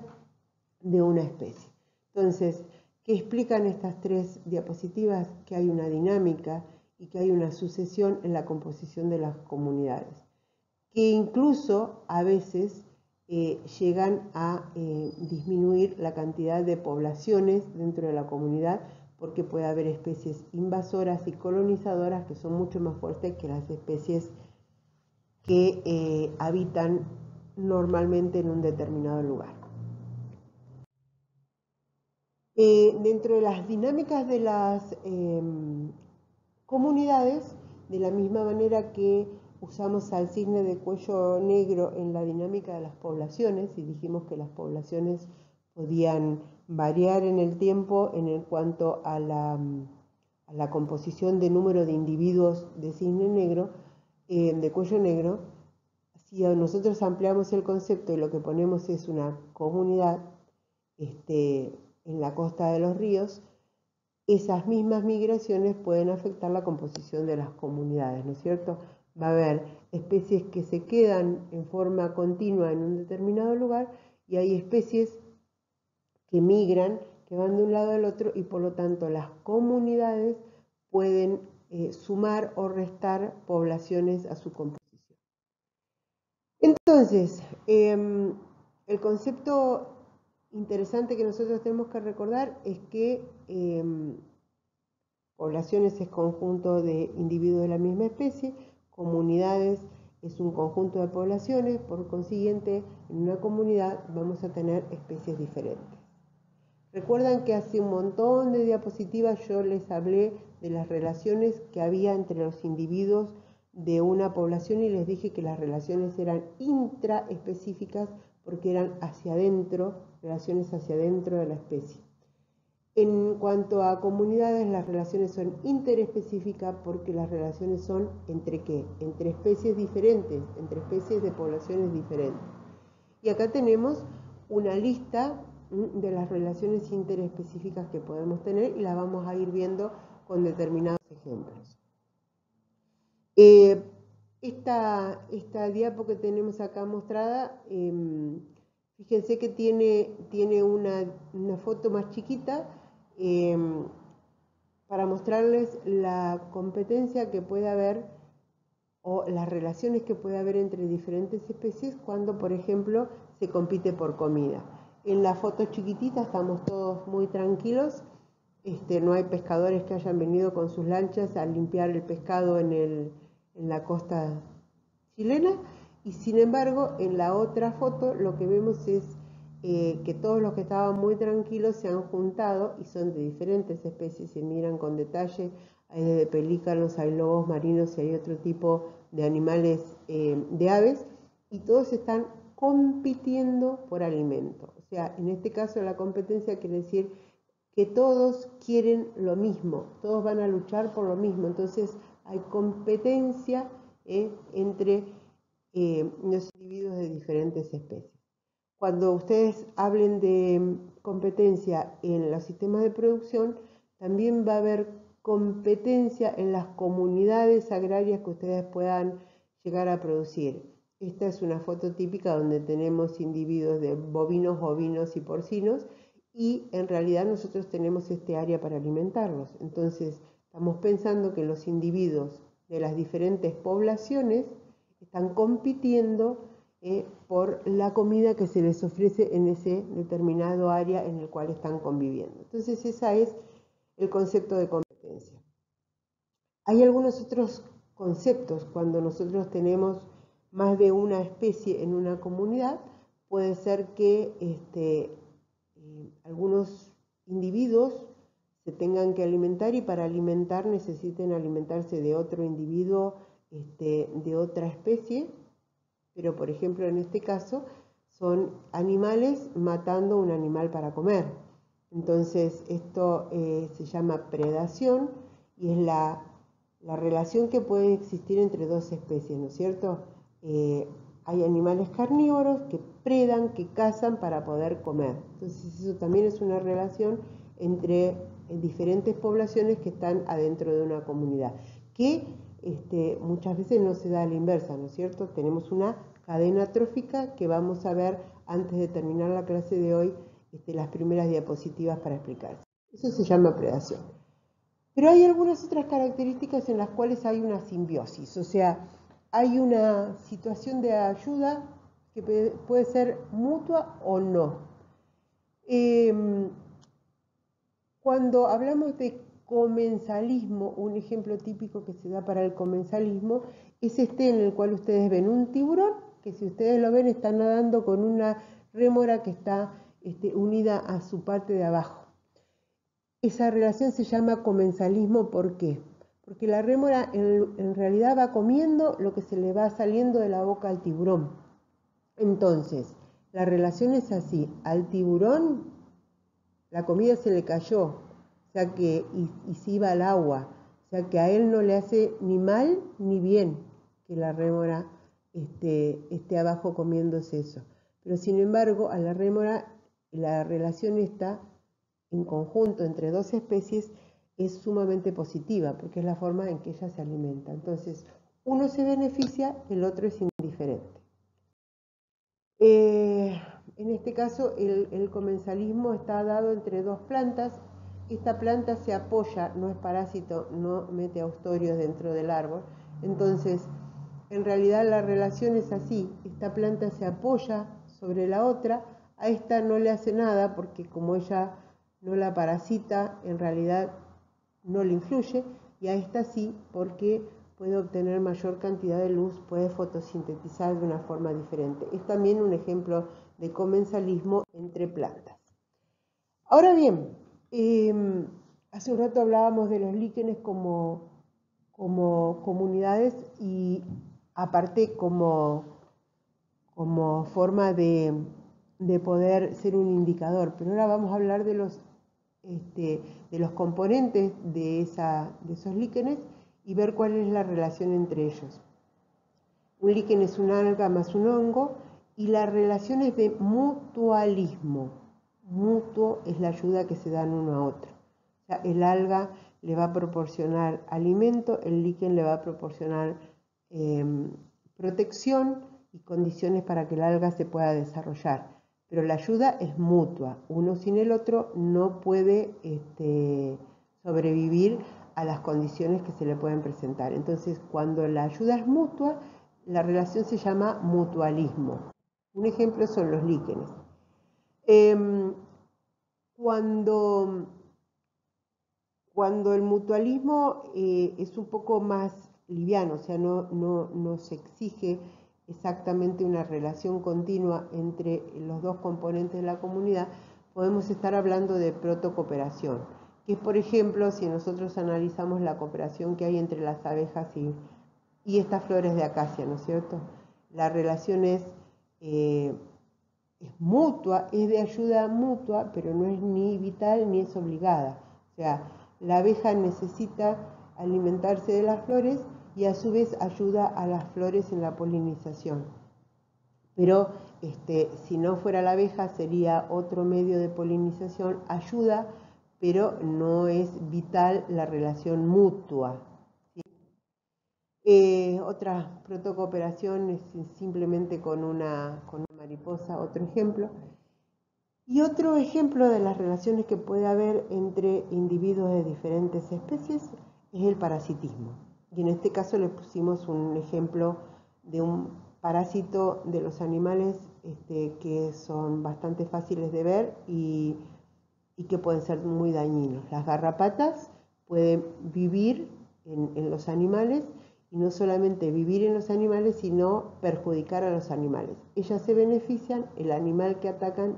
de una especie. Entonces, ¿qué explican estas tres diapositivas? Que hay una dinámica y que hay una sucesión en la composición de las comunidades, que incluso a veces llegan a disminuir la cantidad de poblaciones dentro de la comunidad, porque puede haber especies invasoras y colonizadoras que son mucho más fuertes que las especies que habitan normalmente en un determinado lugar. Dentro de las dinámicas de las comunidades, de la misma manera que usamos al cisne de cuello negro en la dinámica de las poblaciones, y dijimos que las poblaciones podían variar en el tiempo en cuanto a la composición de número de individuos de cisne negro, de cuello negro. Si nosotros ampliamos el concepto y lo que ponemos es una comunidad en la costa de los ríos, esas mismas migraciones pueden afectar la composición de las comunidades, ¿no es cierto? Va a haber especies que se quedan en forma continua en un determinado lugar, y hay especies que migran, que van de un lado al otro, y por lo tanto las comunidades pueden sumar o restar poblaciones a su composición. Entonces, el concepto interesante que nosotros tenemos que recordar es que poblaciones es conjunto de individuos de la misma especie, comunidades es un conjunto de poblaciones, por consiguiente, en una comunidad vamos a tener especies diferentes. Recuerdan que hace un montón de diapositivas yo les hablé de las relaciones que había entre los individuos de una población, y les dije que las relaciones eran intraespecíficas porque eran hacia adentro, relaciones hacia adentro de la especie. En cuanto a comunidades, las relaciones son interespecíficas porque las relaciones son ¿entre qué? Entre especies diferentes, entre especies de poblaciones diferentes. Y acá tenemos una lista de las relaciones interespecíficas que podemos tener, y las vamos a ir viendo con determinados ejemplos. Esta diapo que tenemos acá mostrada, fíjense que tiene una foto más chiquita, para mostrarles la competencia que puede haber o las relaciones que puede haber entre diferentes especies cuando, por ejemplo, se compite por comida. En la foto chiquitita estamos todos muy tranquilos, no hay pescadores que hayan venido con sus lanchas a limpiar el pescado en la costa chilena, y sin embargo en la otra foto lo que vemos es que todos los que estaban muy tranquilos se han juntado y son de diferentes especies, se miran con detalle, hay desde pelícanos, hay lobos marinos y hay otro tipo de animales, de aves, y todos están compitiendo por alimento. O sea, en este caso la competencia quiere decir que todos quieren lo mismo, todos van a luchar por lo mismo, entonces hay competencia entre los individuos de diferentes especies. Cuando ustedes hablen de competencia en los sistemas de producción, también va a haber competencia en las comunidades agrarias que ustedes puedan llegar a producir. Esta es una foto típica donde tenemos individuos de bovinos, ovinos y porcinos, y en realidad nosotros tenemos este área para alimentarlos. Entonces, estamos pensando que los individuos de las diferentes poblaciones están compitiendo por la comida que se les ofrece en ese determinado área en el cual están conviviendo. Entonces, ese es el concepto de competencia. Hay algunos otros conceptos cuando nosotros tenemos más de una especie en una comunidad. Puede ser que algunos individuos se tengan que alimentar y para alimentar necesiten alimentarse de otro individuo de otra especie, pero por ejemplo en este caso son animales matando un animal para comer. Entonces esto se llama predación y es la relación que puede existir entre dos especies, ¿no es cierto? Hay animales carnívoros que predan, que cazan para poder comer. Entonces eso también es una relación entre diferentes poblaciones que están adentro de una comunidad, que muchas veces no se da a la inversa, ¿no es cierto? Tenemos una cadena trófica que vamos a ver antes de terminar la clase de hoy, las primeras diapositivas para explicar. Eso se llama predación. Pero hay algunas otras características en las cuales hay una simbiosis, o sea, hay una situación de ayuda que puede ser mutua o no. Cuando hablamos de comensalismo, un ejemplo típico que se da para el comensalismo es en el cual ustedes ven un tiburón, que si ustedes lo ven está nadando con una rémora que está unida a su parte de abajo. Esa relación se llama comensalismo, ¿por qué? Porque la rémora en realidad va comiendo lo que se le va saliendo de la boca al tiburón. Entonces, la relación es así, al tiburón la comida se le cayó, o sea que, y se iba al agua, o sea que a él no le hace ni mal ni bien que la rémora esté abajo comiéndose eso. Pero sin embargo, a la rémora la relación está en conjunto entre dos especies es sumamente positiva, porque es la forma en que ella se alimenta. Entonces, uno se beneficia, el otro es indiferente. En este caso, el comensalismo está dado entre dos plantas. Esta planta se apoya, no es parásito, no mete austorios dentro del árbol. Entonces, en realidad la relación es así. Esta planta se apoya sobre la otra. A esta no le hace nada porque como ella no la parasita, en realidad no le influye. Y a esta sí, porque puede obtener mayor cantidad de luz, puede fotosintetizar de una forma diferente. Es también un ejemplo de comensalismo entre plantas. Ahora bien, hace un rato hablábamos de los líquenes como comunidades y aparte como forma de poder ser un indicador, pero ahora vamos a hablar de los componentes de esos líquenes y ver cuál es la relación entre ellos. Un líquen es una alga más un hongo y la relación es de mutualismo. Mutuo es la ayuda que se dan uno a otro. O sea, el alga le va a proporcionar alimento, el líquen le va a proporcionar protección y condiciones para que el alga se pueda desarrollar. Pero la ayuda es mutua. Uno sin el otro no puede sobrevivir a las condiciones que se le pueden presentar. Entonces, cuando la ayuda es mutua, la relación se llama mutualismo. Un ejemplo son los líquenes. Cuando el mutualismo es un poco más liviano, o sea, no se exige exactamente una relación continua entre los dos componentes de la comunidad, podemos estar hablando de protocooperación, que es, por ejemplo, si nosotros analizamos la cooperación que hay entre las abejas y estas flores de acacia, ¿no es cierto? La relación es mutua, es de ayuda mutua, pero no es ni vital ni es obligada. O sea, la abeja necesita alimentarse de las flores y a su vez ayuda a las flores en la polinización. Pero si no fuera la abeja sería otro medio de polinización, ayuda, pero no es vital la relación mutua. Otra protocooperación es simplemente con una mariposa, otro ejemplo. Y otro ejemplo de las relaciones que puede haber entre individuos de diferentes especies es el parasitismo. Y en este caso le pusimos un ejemplo de un parásito de los animales que son bastante fáciles de ver y que pueden ser muy dañinos. Las garrapatas pueden vivir en los animales y no solamente vivir en los animales, sino perjudicar a los animales. Ellas se benefician, el animal que atacan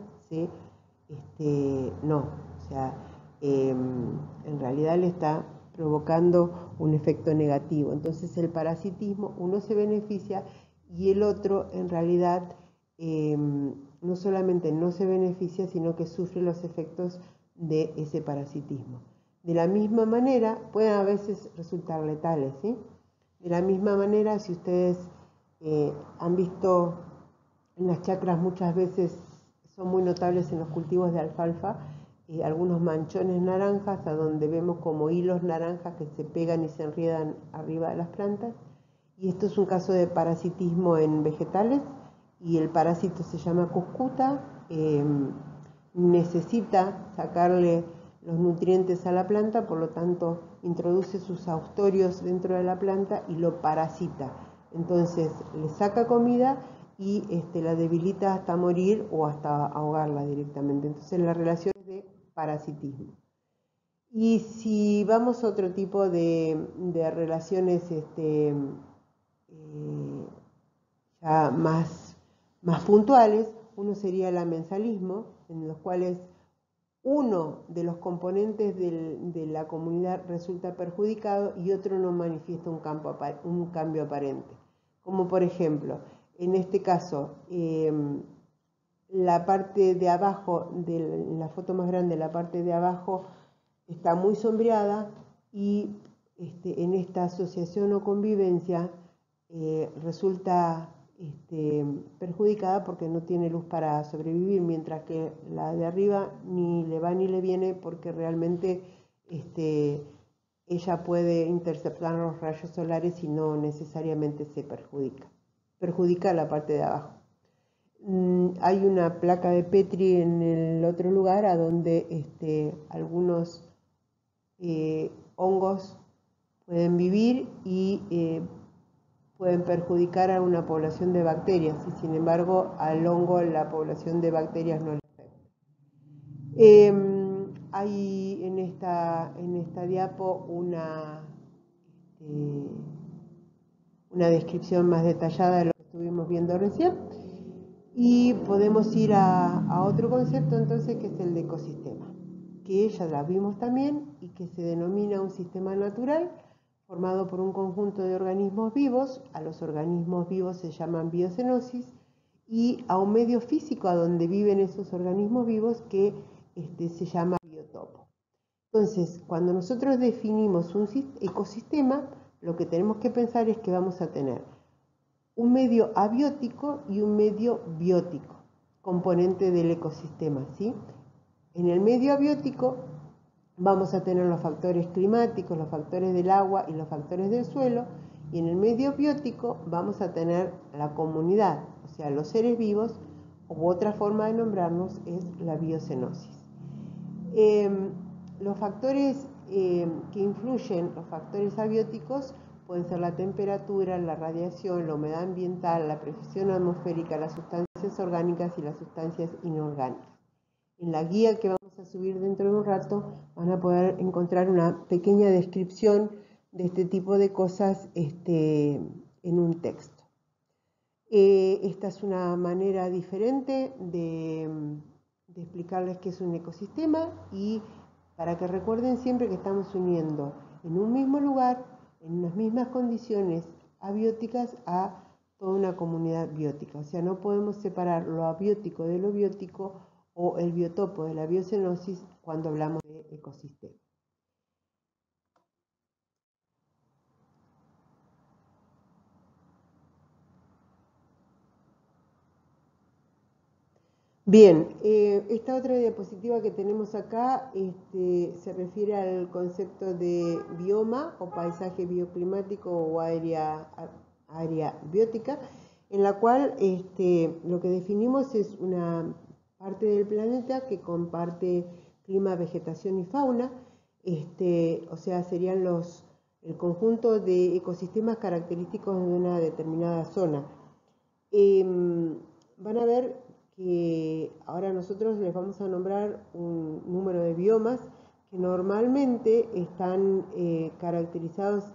no. O sea, en realidad le está provocando un efecto negativo. Entonces el parasitismo, uno se beneficia y el otro en realidad no solamente no se beneficia, sino que sufre los efectos de ese parasitismo. De la misma manera, pueden a veces resultar letales, ¿sí? De la misma manera, si ustedes han visto en las chacras, muchas veces son muy notables en los cultivos de alfalfa, algunos manchones naranjas, a donde vemos como hilos naranjas que se pegan y se enriedan arriba de las plantas. Y esto es un caso de parasitismo en vegetales, y el parásito se llama cuscuta, necesita sacarle los nutrientes a la planta, por lo tanto introduce sus austorios dentro de la planta y lo parasita. Entonces le saca comida y la debilita hasta morir o hasta ahogarla directamente. Entonces la relación es de parasitismo. Y si vamos a otro tipo de relaciones ya más puntuales, uno sería el amensalismo, en los cuales uno de los componentes de la comunidad resulta perjudicado y otro no manifiesta un cambio aparente. Como por ejemplo, en este caso, la parte de abajo, en la foto más grande, la parte de abajo está muy sombreada y en esta asociación o convivencia resulta perjudicada porque no tiene luz para sobrevivir, mientras que la de arriba ni le va ni le viene porque realmente ella puede interceptar los rayos solares y no necesariamente se perjudica la parte de abajo. Hay una placa de Petri en el otro lugar a donde algunos hongos pueden vivir y pueden perjudicar a una población de bacterias, y sin embargo al hongo la población de bacterias no le afecta. Hay en esta diapo una descripción más detallada de lo que estuvimos viendo recién, y podemos ir a otro concepto entonces, que es el de ecosistema, que ya la vimos también y que se denomina un sistema natural formado por un conjunto de organismos vivos. A los organismos vivos se llaman biocenosis, y a un medio físico a donde viven esos organismos vivos que se llama biotopo. Entonces, cuando nosotros definimos un ecosistema, lo que tenemos que pensar es que vamos a tener un medio abiótico y un medio biótico, componente del ecosistema, ¿sí? En el medio abiótico vamos a tener los factores climáticos, los factores del agua y los factores del suelo, y en el medio biótico vamos a tener la comunidad, o sea, los seres vivos, u otra forma de nombrarnos es la biocenosis. Los factores que influyen los factores abióticos pueden ser la temperatura, la radiación, la humedad ambiental, la presión atmosférica, las sustancias orgánicas y las sustancias inorgánicas. En la guía que vamos a subir dentro de un rato van a poder encontrar una pequeña descripción de este tipo de cosas en un texto. Esta es una manera diferente de explicarles qué es un ecosistema y para que recuerden siempre que estamos uniendo en un mismo lugar, en unas mismas condiciones abióticas a toda una comunidad biótica. O sea, no podemos separar lo abiótico de lo biótico o el biotopo de la biocenosis cuando hablamos de ecosistema. Bien, esta otra diapositiva que tenemos acá se refiere al concepto de bioma o paisaje bioclimático o área biótica, en la cual lo que definimos es una parte del planeta que comparte clima, vegetación y fauna, o sea, serían el conjunto de ecosistemas característicos de una determinada zona. Van a ver que ahora nosotros les vamos a nombrar un número de biomas que normalmente están caracterizados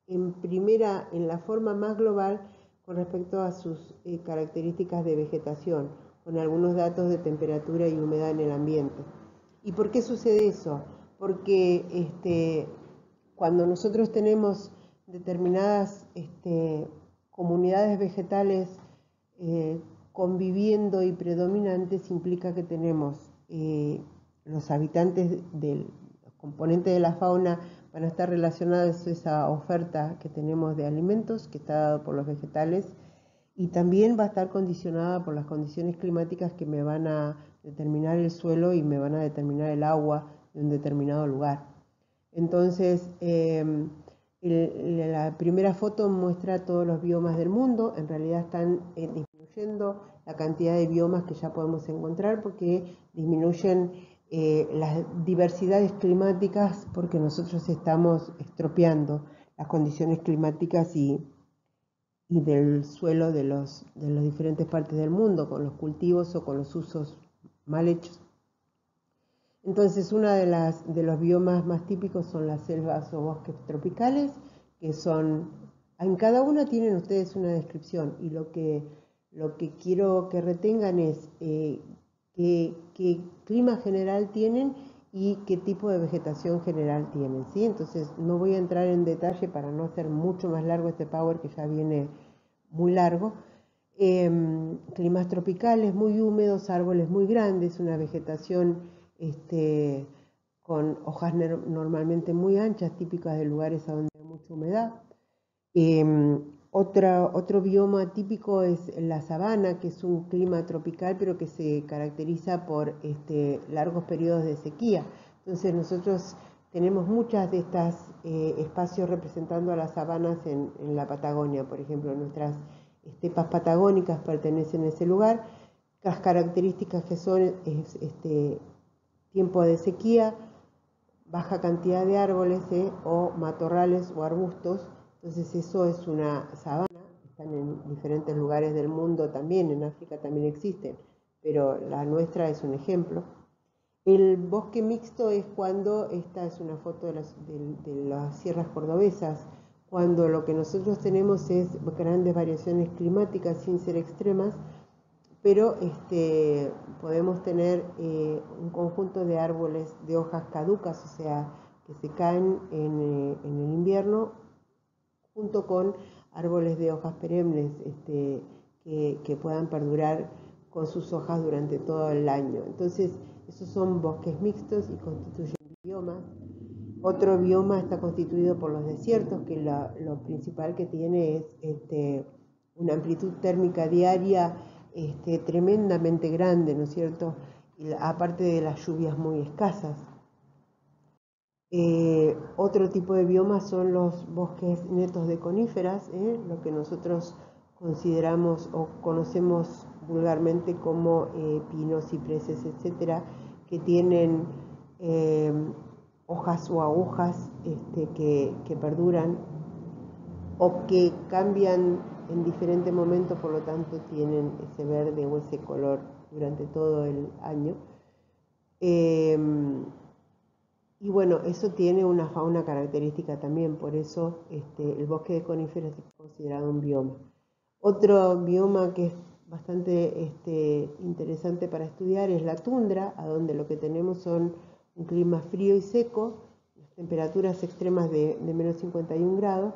en la forma más global con respecto a sus características de vegetación, con algunos datos de temperatura y humedad en el ambiente. ¿Y por qué sucede eso? Porque cuando nosotros tenemos determinadas comunidades vegetales conviviendo y predominantes, implica que tenemos los habitantes del componente de la fauna van a estar relacionados a esa oferta que tenemos de alimentos que está dado por los vegetales y también va a estar condicionada por las condiciones climáticas que me van a determinar el suelo y me van a determinar el agua de un determinado lugar. Entonces, la primera foto muestra todos los biomas del mundo. En realidad están disminuyendo la cantidad de biomas que ya podemos encontrar porque disminuyen las diversidades climáticas porque nosotros estamos estropeando las condiciones climáticas y del suelo de las diferentes partes del mundo con los cultivos o con los usos mal hechos. Entonces, uno de los biomas más típicos son las selvas o bosques tropicales, que son, en cada uno tienen ustedes una descripción y lo que quiero que retengan es qué clima general tienen y qué tipo de vegetación general tienen, ¿sí? Entonces, no voy a entrar en detalle para no hacer mucho más largo este power que ya viene muy largo. Climas tropicales muy húmedos, árboles muy grandes, una vegetación con hojas normalmente muy anchas, típicas de lugares a donde hay mucha humedad. Otro bioma típico es la sabana, que es un clima tropical, pero que se caracteriza por largos periodos de sequía. Entonces nosotros tenemos muchas de estas espacios representando a las sabanas en la Patagonia, por ejemplo, nuestras estepas patagónicas pertenecen a ese lugar. Las características que son tiempo de sequía, baja cantidad de árboles o matorrales o arbustos. Entonces eso es una sabana, están en diferentes lugares del mundo también, en África también existen, pero la nuestra es un ejemplo. El bosque mixto es cuando, esta es una foto de las sierras cordobesas, cuando lo que nosotros tenemos es grandes variaciones climáticas sin ser extremas, pero podemos tener un conjunto de árboles de hojas caducas, o sea, que se caen en el invierno, junto con árboles de hojas perennes que puedan perdurar con sus hojas durante todo el año. Entonces, esos son bosques mixtos y constituyen biomas. Otro bioma está constituido por los desiertos, que lo principal que tiene es una amplitud térmica diaria tremendamente grande, ¿no es cierto? Y aparte de las lluvias muy escasas. Otro tipo de biomas son los bosques netos de coníferas, lo que nosotros consideramos o conocemos vulgarmente como pinos, cipreses, etcétera, que tienen hojas o agujas que perduran o que cambian en diferentes momentos, por lo tanto tienen ese verde o ese color durante todo el año. Y bueno, eso tiene una fauna característica también, por eso el bosque de coníferas es considerado un bioma. Otro bioma que es bastante interesante para estudiar es la tundra, a donde lo que tenemos son un clima frío y seco, temperaturas extremas de menos 51 grados.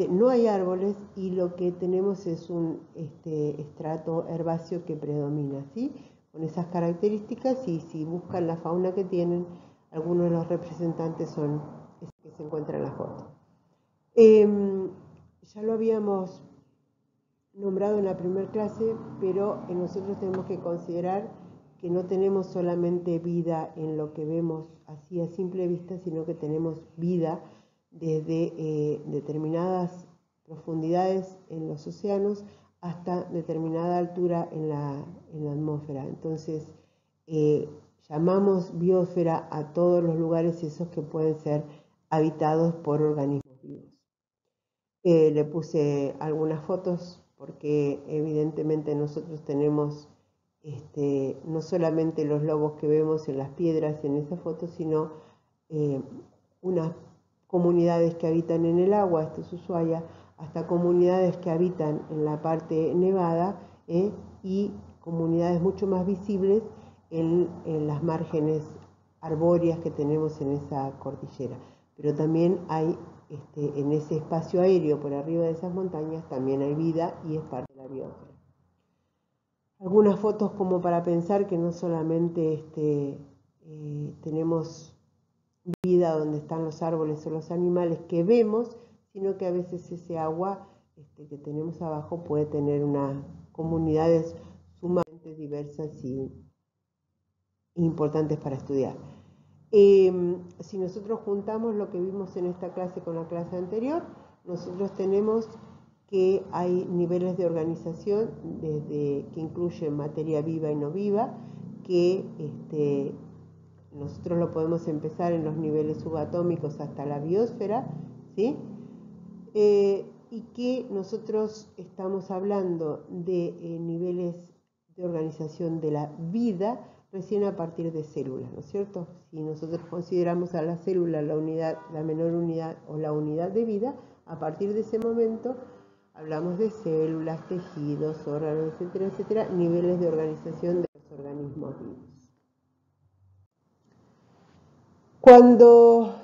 No hay árboles y lo que tenemos es un estrato herbáceo que predomina, ¿sí? Con esas características, y si buscan la fauna que tienen, algunos de los representantes son esos que se encuentran en la foto. Ya lo habíamos nombrado en la primera clase, pero nosotros tenemos que considerar que no tenemos solamente vida en lo que vemos así a simple vista, sino que tenemos vida desde determinadas profundidades en los océanos hasta determinada altura en la atmósfera. Entonces, llamamos biosfera a todos los lugares esos que pueden ser habitados por organismos vivos. Le puse algunas fotos porque evidentemente nosotros tenemos no solamente los lobos que vemos en las piedras en esa foto, sino unas comunidades que habitan en el agua, esto es Ushuaia, hasta comunidades que habitan en la parte nevada y comunidades mucho más visibles en las márgenes arbóreas que tenemos en esa cordillera. Pero también hay en ese espacio aéreo por arriba de esas montañas también hay vida y es parte de la biosfera. Algunas fotos como para pensar que no solamente tenemos vida donde están los árboles o los animales que vemos, sino que a veces ese agua que tenemos abajo puede tener unas comunidades sumamente diversas y importantes para estudiar. Si nosotros juntamos lo que vimos en esta clase con la clase anterior, nosotros tenemos que hay niveles de organización desde que incluyen materia viva y no viva, que nosotros lo podemos empezar en los niveles subatómicos hasta la biosfera, ¿sí? Y que nosotros estamos hablando de niveles de organización de la vida recién a partir de células, ¿no es cierto? Si nosotros consideramos a la célula la unidad, la menor unidad o la unidad de vida, a partir de ese momento hablamos de células, tejidos, órganos, etcétera, etcétera, niveles de organización de los organismos vivos. Cuando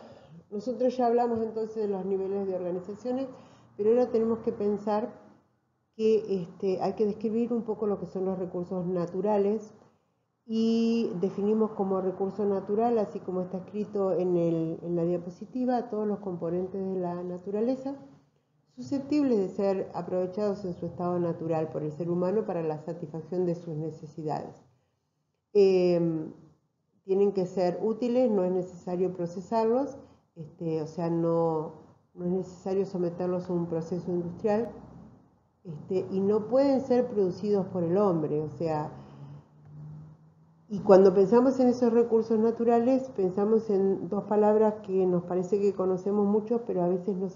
nosotros ya hablamos entonces de los niveles de organizaciones, pero ahora tenemos que pensar que hay que describir un poco lo que son los recursos naturales, y definimos como recurso natural, así como está escrito en la diapositiva, todos los componentes de la naturaleza susceptibles de ser aprovechados en su estado natural por el ser humano para la satisfacción de sus necesidades. Tienen que ser útiles, no es necesario procesarlos, o sea, no es necesario someterlos a un proceso industrial, y no pueden ser producidos por el hombre, o sea, y cuando pensamos en esos recursos naturales, pensamos en dos palabras que nos parece que conocemos mucho, pero a veces no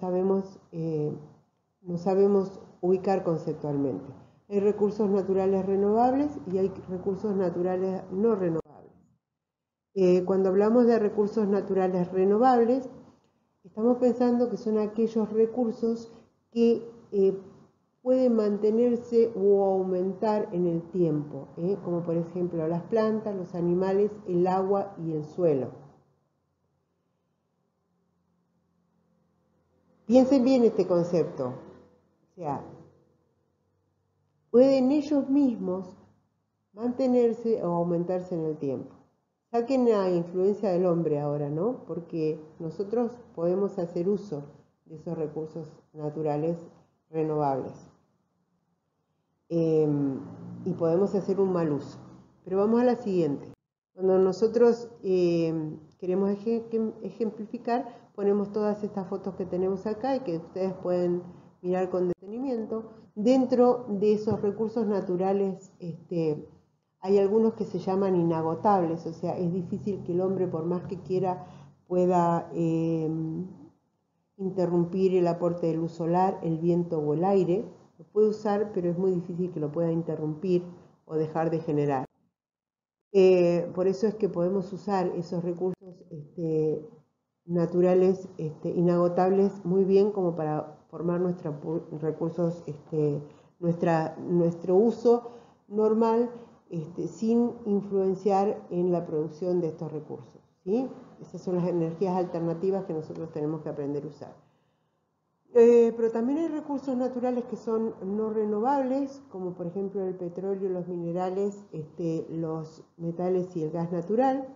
sabemos ubicar conceptualmente. Hay recursos naturales renovables y hay recursos naturales no renovables. Cuando hablamos de recursos naturales renovables, estamos pensando que son aquellos recursos que pueden mantenerse o aumentar en el tiempo, como por ejemplo las plantas, los animales, el agua y el suelo. Piensen bien este concepto, o sea, pueden ellos mismos mantenerse o aumentarse en el tiempo. Saquen la influencia del hombre ahora, ¿no? Porque nosotros podemos hacer uso de esos recursos naturales renovables. Y podemos hacer un mal uso. Pero vamos a la siguiente. Cuando nosotros queremos ejemplificar, ponemos todas estas fotos que tenemos acá y que ustedes pueden mirar con detenimiento. Dentro de esos recursos naturales hay algunos que se llaman inagotables, o sea, es difícil que el hombre, por más que quiera, pueda interrumpir el aporte de luz solar, el viento o el aire. Lo puede usar, pero es muy difícil que lo pueda interrumpir o dejar de generar. Por eso es que podemos usar esos recursos naturales inagotables muy bien como para formar nuestros recursos, nuestro uso normal, sin influenciar en la producción de estos recursos, ¿sí? Esas son las energías alternativas que nosotros tenemos que aprender a usar. Pero también hay recursos naturales que son no renovables, como por ejemplo el petróleo, los minerales, los metales y el gas natural.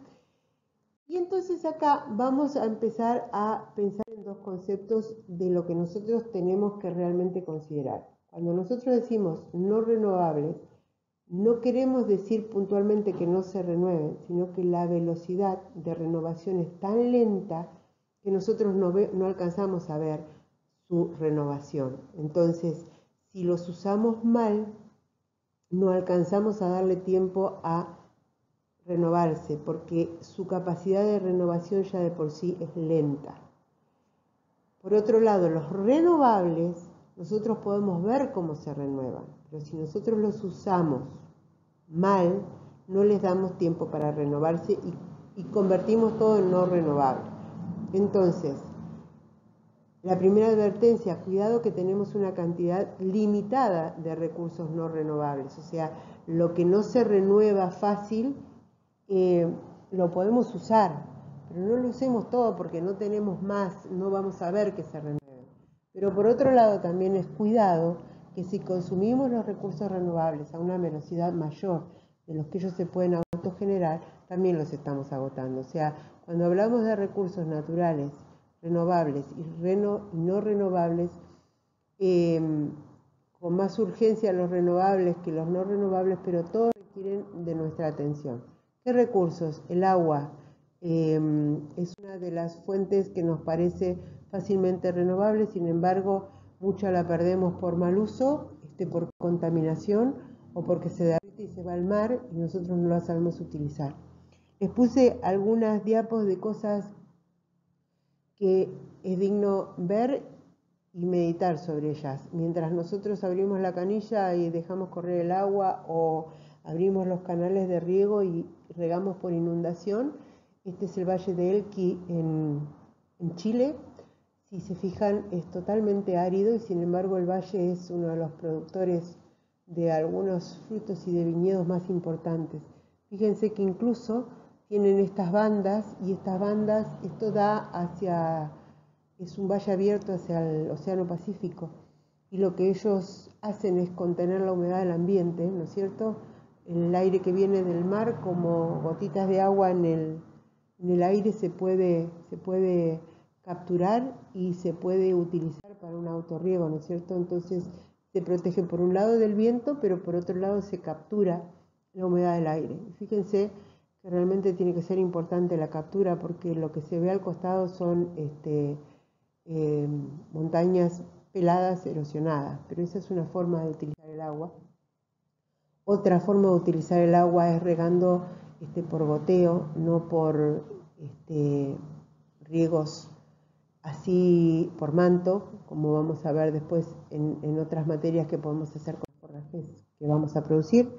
Y entonces acá vamos a empezar a pensar en dos conceptos de lo que nosotros tenemos que realmente considerar. Cuando nosotros decimos no renovables, no queremos decir puntualmente que no se renueven, sino que la velocidad de renovación es tan lenta que nosotros no alcanzamos a ver su renovación. Entonces, si los usamos mal, no alcanzamos a darle tiempo a renovarse, porque su capacidad de renovación ya de por sí es lenta. Por otro lado, los renovables, nosotros podemos ver cómo se renuevan, pero si nosotros los usamos mal, no les damos tiempo para renovarse y convertimos todo en no renovable. Entonces, la primera advertencia, cuidado que tenemos una cantidad limitada de recursos no renovables, o sea, lo que no se renueva fácil, lo podemos usar, pero no lo usemos todo porque no tenemos más, no vamos a ver que se renueve. Pero por otro lado también es cuidado que si consumimos los recursos renovables a una velocidad mayor de los que ellos se pueden autogenerar, también los estamos agotando. O sea, cuando hablamos de recursos naturales, renovables y no renovables, con más urgencia los renovables que los no renovables, pero todos requieren de nuestra atención. ¿Qué recursos? El agua es una de las fuentes que nos parece fácilmente renovable, sin embargo, mucha la perdemos por mal uso, por contaminación o porque se derrite y se va al mar y nosotros no la sabemos utilizar. Les puse algunas diapos de cosas que es digno ver y meditar sobre ellas. Mientras nosotros abrimos la canilla y dejamos correr el agua o abrimos los canales de riego y regamos por inundación, este es el Valle de Elqui en Chile. Si se fijan, es totalmente árido y sin embargo el valle es uno de los productores de algunos frutos y de viñedos más importantes. Fíjense que incluso tienen estas bandas y estas bandas, esto da hacia, es un valle abierto hacia el Océano Pacífico y lo que ellos hacen es contener la humedad del ambiente, ¿no es cierto? El aire que viene del mar como gotitas de agua en el aire se puede capturar y se puede utilizar para un autorriego, ¿no es cierto? Entonces se protege por un lado del viento, pero por otro lado se captura la humedad del aire. Fíjense que realmente tiene que ser importante la captura porque lo que se ve al costado son montañas peladas, erosionadas, pero esa es una forma de utilizar el agua. Otra forma de utilizar el agua es regando por goteo, no por riegos así por manto, como vamos a ver después en otras materias que podemos hacer con los forrajes que vamos a producir.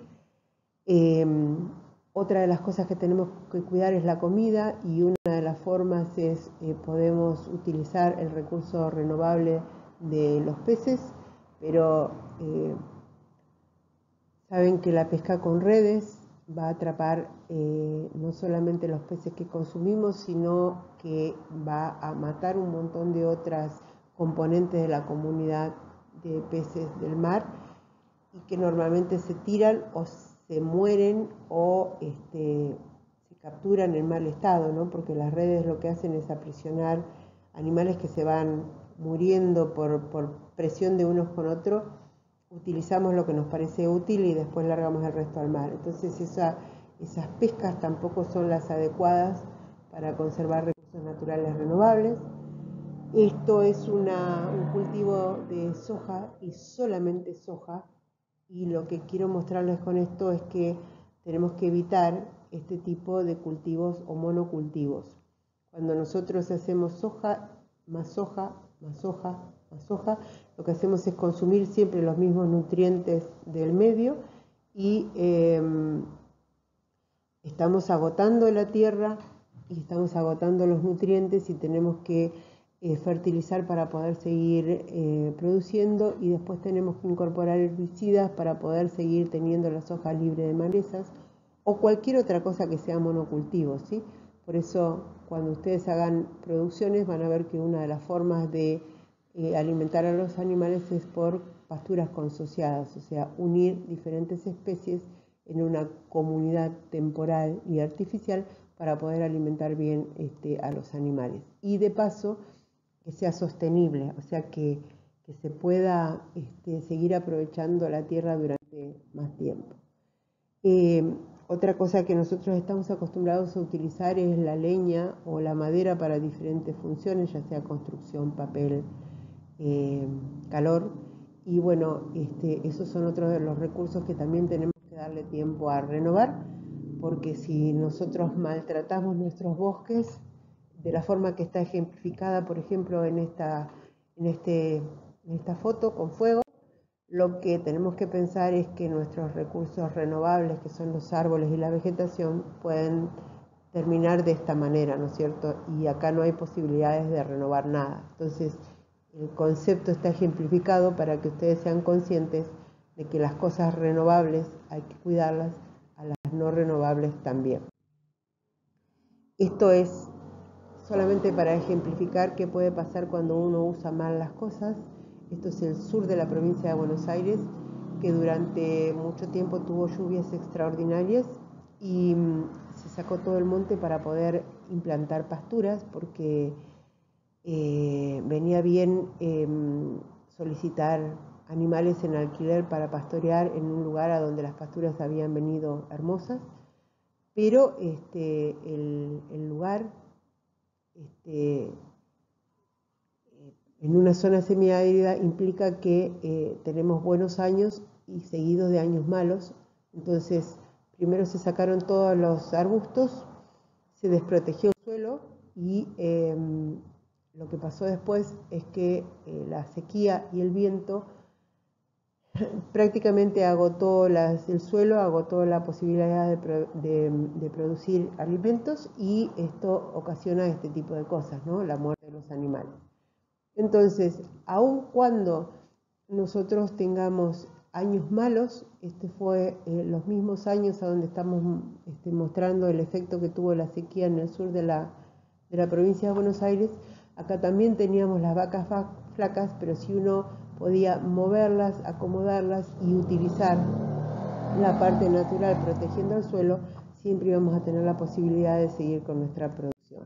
Otra de las cosas que tenemos que cuidar es la comida y una de las formas es podemos utilizar el recurso renovable de los peces, pero saben que la pesca con redes va a atrapar no solamente los peces que consumimos, sino que va a matar un montón de otras componentes de la comunidad de peces del mar y que normalmente se tiran o se mueren o se capturan en mal estado, ¿no? Porque las redes lo que hacen es aprisionar animales que se van muriendo por presión de unos con otros. Utilizamos lo que nos parece útil y después largamos el resto al mar. Entonces esas pescas tampoco son las adecuadas para conservar recursos naturales renovables. Esto es un cultivo de soja y solamente soja, y lo que quiero mostrarles con esto es que tenemos que evitar este tipo de cultivos o monocultivos. Cuando nosotros hacemos soja, más soja, más soja, más soja, lo que hacemos es consumir siempre los mismos nutrientes del medio y estamos agotando la tierra y estamos agotando los nutrientes y tenemos que fertilizar para poder seguir produciendo, y después tenemos que incorporar herbicidas para poder seguir teniendo la soja libre de malezas o cualquier otra cosa que sea monocultivo, ¿sí? Por eso, cuando ustedes hagan producciones, van a ver que una de las formas de alimentar a los animales es por pasturas consociadas, o sea, unir diferentes especies en una comunidad temporal y artificial para poder alimentar bien a los animales. Y de paso, que sea sostenible, o sea, que se pueda seguir aprovechando la tierra durante más tiempo. Otra cosa que nosotros estamos acostumbrados a utilizar es la leña o la madera para diferentes funciones, ya sea construcción, papel, calor. Y bueno, esos son otros de los recursos que también tenemos que darle tiempo a renovar, porque si nosotros maltratamos nuestros bosques, de la forma que está ejemplificada, por ejemplo, en esta foto con fuego, lo que tenemos que pensar es que nuestros recursos renovables, que son los árboles y la vegetación, pueden terminar de esta manera, ¿no es cierto? Y acá no hay posibilidades de renovar nada. Entonces, el concepto está ejemplificado para que ustedes sean conscientes de que las cosas renovables hay que cuidarlas, a las no renovables también. Esto es solamente para ejemplificar qué puede pasar cuando uno usa mal las cosas. Esto es el sur de la provincia de Buenos Aires, que durante mucho tiempo tuvo lluvias extraordinarias y se sacó todo el monte para poder implantar pasturas, porque venía bien solicitar animales en alquiler para pastorear en un lugar a donde las pasturas habían venido hermosas, pero el lugar en una zona semiárida implica que tenemos buenos años y seguidos de años malos. Entonces, primero se sacaron todos los arbustos, se desprotegió el suelo y lo que pasó después es que la sequía y el viento prácticamente agotó el suelo, agotó la posibilidad de producir alimentos, y esto ocasiona este tipo de cosas, ¿no? La muerte de los animales. Entonces, aun cuando nosotros tengamos años malos, fue los mismos años a donde estamos mostrando el efecto que tuvo la sequía en el sur de la provincia de Buenos Aires. Acá también teníamos las vacas flacas, pero si uno podía moverlas, acomodarlas y utilizar la parte natural protegiendo el suelo, siempre íbamos a tener la posibilidad de seguir con nuestra producción.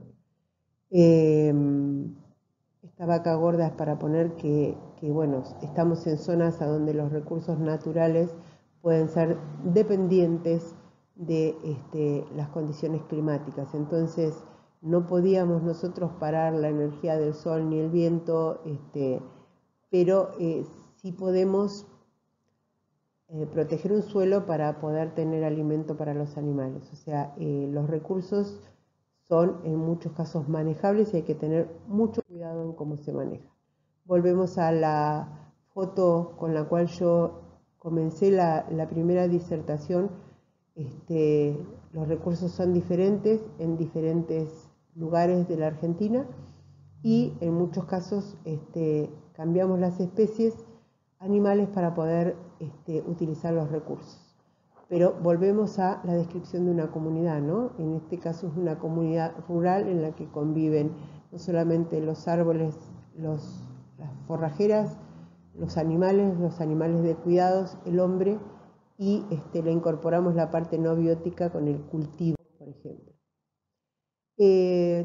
Esta vaca gorda es para poner que bueno, estamos en zonas a donde los recursos naturales pueden ser dependientes de las condiciones climáticas. Entonces, no podíamos nosotros parar la energía del sol ni el viento, pero sí podemos proteger un suelo para poder tener alimento para los animales. O sea, los recursos son en muchos casos manejables y hay que tener mucho cuidado en cómo se maneja. Volvemos a la foto con la cual yo comencé la primera disertación. Los recursos son diferentes en diferentes lugares de la Argentina y en muchos casos cambiamos las especies animales para poder utilizar los recursos. Pero volvemos a la descripción de una comunidad, ¿no? En este caso es una comunidad rural en la que conviven no solamente los árboles, las forrajeras, los animales de cuidados, el hombre, y le incorporamos la parte no biótica con el cultivo, por ejemplo.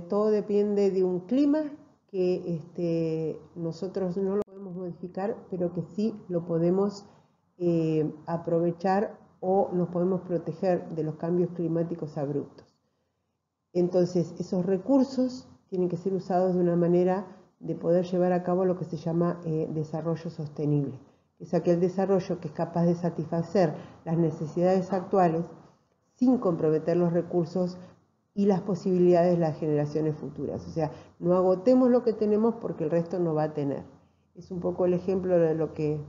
Todo depende de un clima que nosotros no lo podemos modificar, pero que sí lo podemos aprovechar, o nos podemos proteger de los cambios climáticos abruptos. Entonces, esos recursos tienen que ser usados de una manera de poder llevar a cabo lo que se llama desarrollo sostenible. Es aquel desarrollo que es capaz de satisfacer las necesidades actuales sin comprometer los recursos y las posibilidades de las generaciones futuras. O sea, no agotemos lo que tenemos porque el resto no va a tener. Es un poco el ejemplo de lo que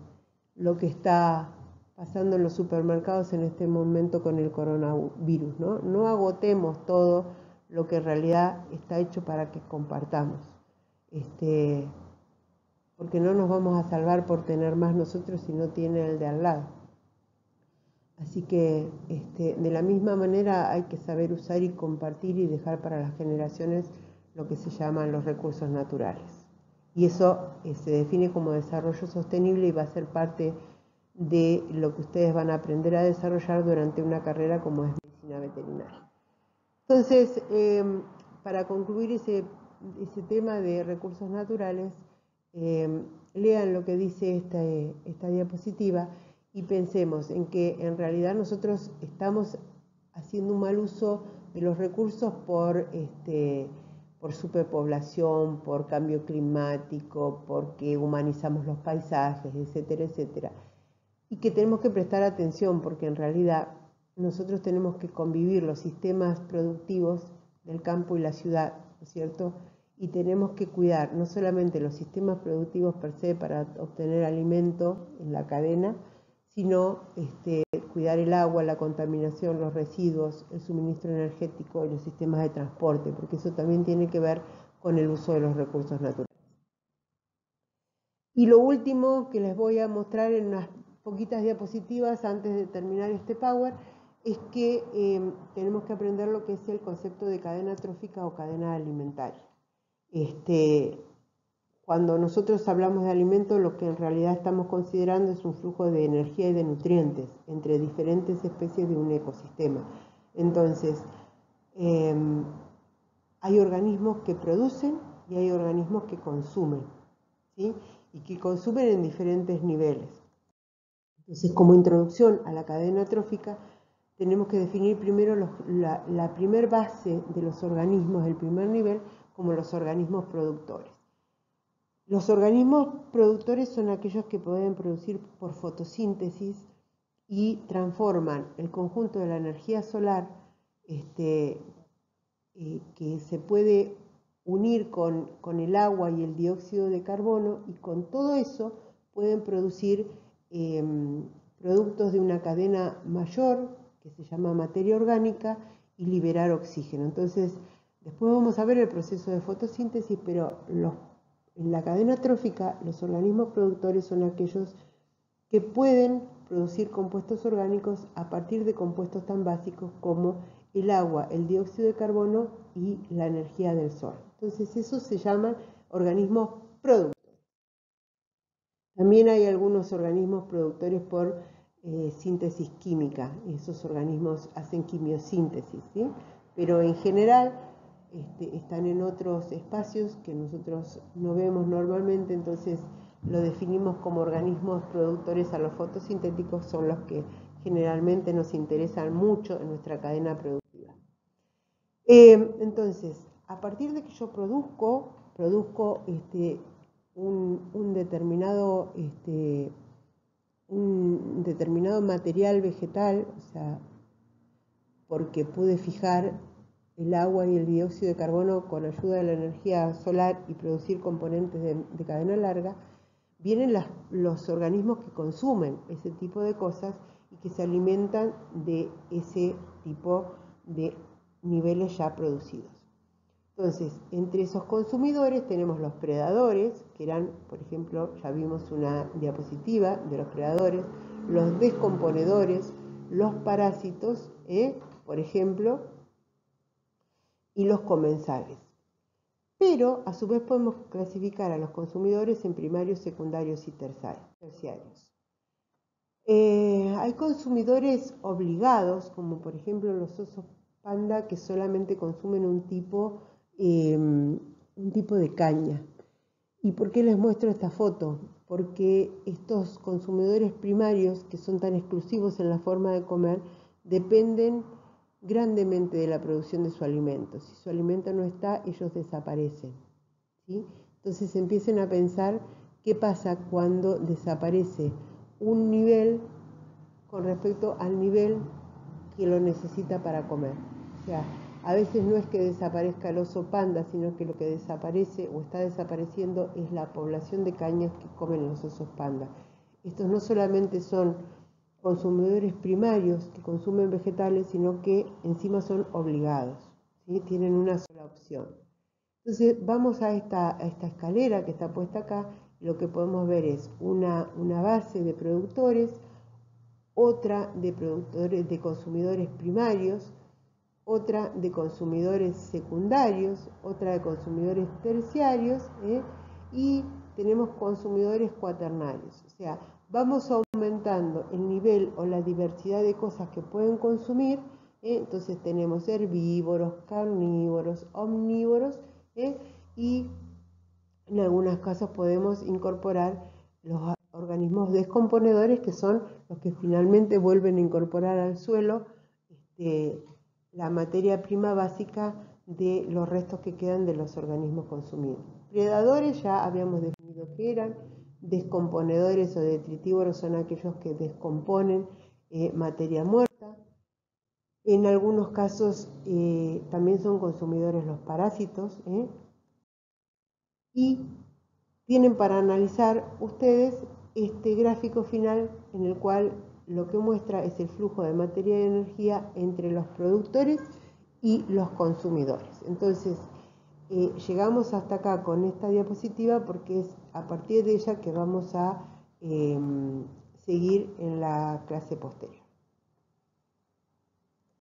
está pasando en los supermercados en este momento con el coronavirus, ¿no? No agotemos todo lo que en realidad está hecho para que compartamos. Porque no nos vamos a salvar por tener más nosotros si no tiene el de al lado. Así que de la misma manera hay que saber usar y compartir y dejar para las generaciones lo que se llaman los recursos naturales. Y eso se define como desarrollo sostenible y va a ser parte de lo que ustedes van a aprender a desarrollar durante una carrera como es medicina veterinaria. Entonces, para concluir ese tema de recursos naturales, lean lo que dice esta diapositiva y pensemos en que en realidad nosotros estamos haciendo un mal uso de los recursos por superpoblación, por cambio climático, porque humanizamos los paisajes, etcétera, etcétera. Y que tenemos que prestar atención porque en realidad nosotros tenemos que convivir los sistemas productivos del campo y la ciudad, ¿no es cierto? Y tenemos que cuidar no solamente los sistemas productivos per se para obtener alimento en la cadena, sino cuidar el agua, la contaminación, los residuos, el suministro energético y los sistemas de transporte, porque eso también tiene que ver con el uso de los recursos naturales. Y lo último que les voy a mostrar en unas poquitas diapositivas antes de terminar este Power es que tenemos que aprender lo que es el concepto de cadena trófica o cadena alimentaria. Cuando nosotros hablamos de alimento, lo que en realidad estamos considerando es un flujo de energía y de nutrientes entre diferentes especies de un ecosistema. Entonces, hay organismos que producen y hay organismos que consumen, ¿sí? Y que consumen en diferentes niveles. Entonces, como introducción a la cadena trófica, tenemos que definir primero la primer base de los organismos, el primer nivel, como los organismos productores. Los organismos productores son aquellos que pueden producir por fotosíntesis y transforman el conjunto de la energía solar que se puede unir con el agua y el dióxido de carbono, y con todo eso pueden producir productos de una cadena mayor que se llama materia orgánica y liberar oxígeno. Entonces, después vamos a ver el proceso de fotosíntesis, pero en la cadena trófica los organismos productores son aquellos que pueden producir compuestos orgánicos a partir de compuestos tan básicos como el agua, el dióxido de carbono y la energía del sol. Entonces, esos se llaman organismos productores. También hay algunos organismos productores por síntesis química. Esos organismos hacen quimiosíntesis, ¿sí? Pero en general están en otros espacios que nosotros no vemos normalmente, entonces lo definimos como organismos productores a los fotosintéticos, son los que generalmente nos interesan mucho en nuestra cadena productiva. Entonces, a partir de que yo produzco un determinado material vegetal, o sea, porque pude fijar el agua y el dióxido de carbono con ayuda de la energía solar y producir componentes de cadena larga, vienen los organismos que consumen ese tipo de cosas y que se alimentan de ese tipo de niveles ya producidos. Entonces, entre esos consumidores tenemos los predadores, que eran, por ejemplo, ya vimos una diapositiva de los predadores, los descomponedores, los parásitos, por ejemplo, y los comensales. Pero, a su vez, podemos clasificar a los consumidores en primarios, secundarios y terciarios. Hay consumidores obligados, como por ejemplo los osos panda, que solamente consumen un tipo de caña. ¿Y por qué les muestro esta foto? Porque estos consumidores primarios, que son tan exclusivos en la forma de comer, dependen grandemente de la producción de su alimento. Si su alimento no está, ellos desaparecen, ¿sí? Entonces empiecen a pensar qué pasa cuando desaparece un nivel con respecto al nivel que lo necesita para comer. O sea, A veces no es que desaparezca el oso panda, sino que lo que desaparece o está desapareciendo es la población de cañas que comen los osos panda. Estos no solamente son consumidores primarios que consumen vegetales, sino que encima son obligados, ¿sí? Tienen una sola opción. Entonces vamos a esta escalera que está puesta acá, y lo que podemos ver es una base de productores, otra de consumidores primarios, otra de consumidores secundarios, otra de consumidores terciarios, y tenemos consumidores cuaternarios. O sea, vamos aumentando el nivel o la diversidad de cosas que pueden consumir. Entonces tenemos herbívoros, carnívoros, omnívoros, y en algunos casos podemos incorporar los organismos descomponedores, que son los que finalmente vuelven a incorporar al suelo la materia prima básica de los restos que quedan de los organismos consumidos. Predadores ya habíamos definido que eran. Descomponedores o detritívoros son aquellos que descomponen materia muerta. En algunos casos también son consumidores los parásitos. Y tienen para analizar ustedes este gráfico final en el cual lo que muestra es el flujo de materia y energía entre los productores y los consumidores. Entonces, llegamos hasta acá con esta diapositiva porque es a partir de ella que vamos a seguir en la clase posterior.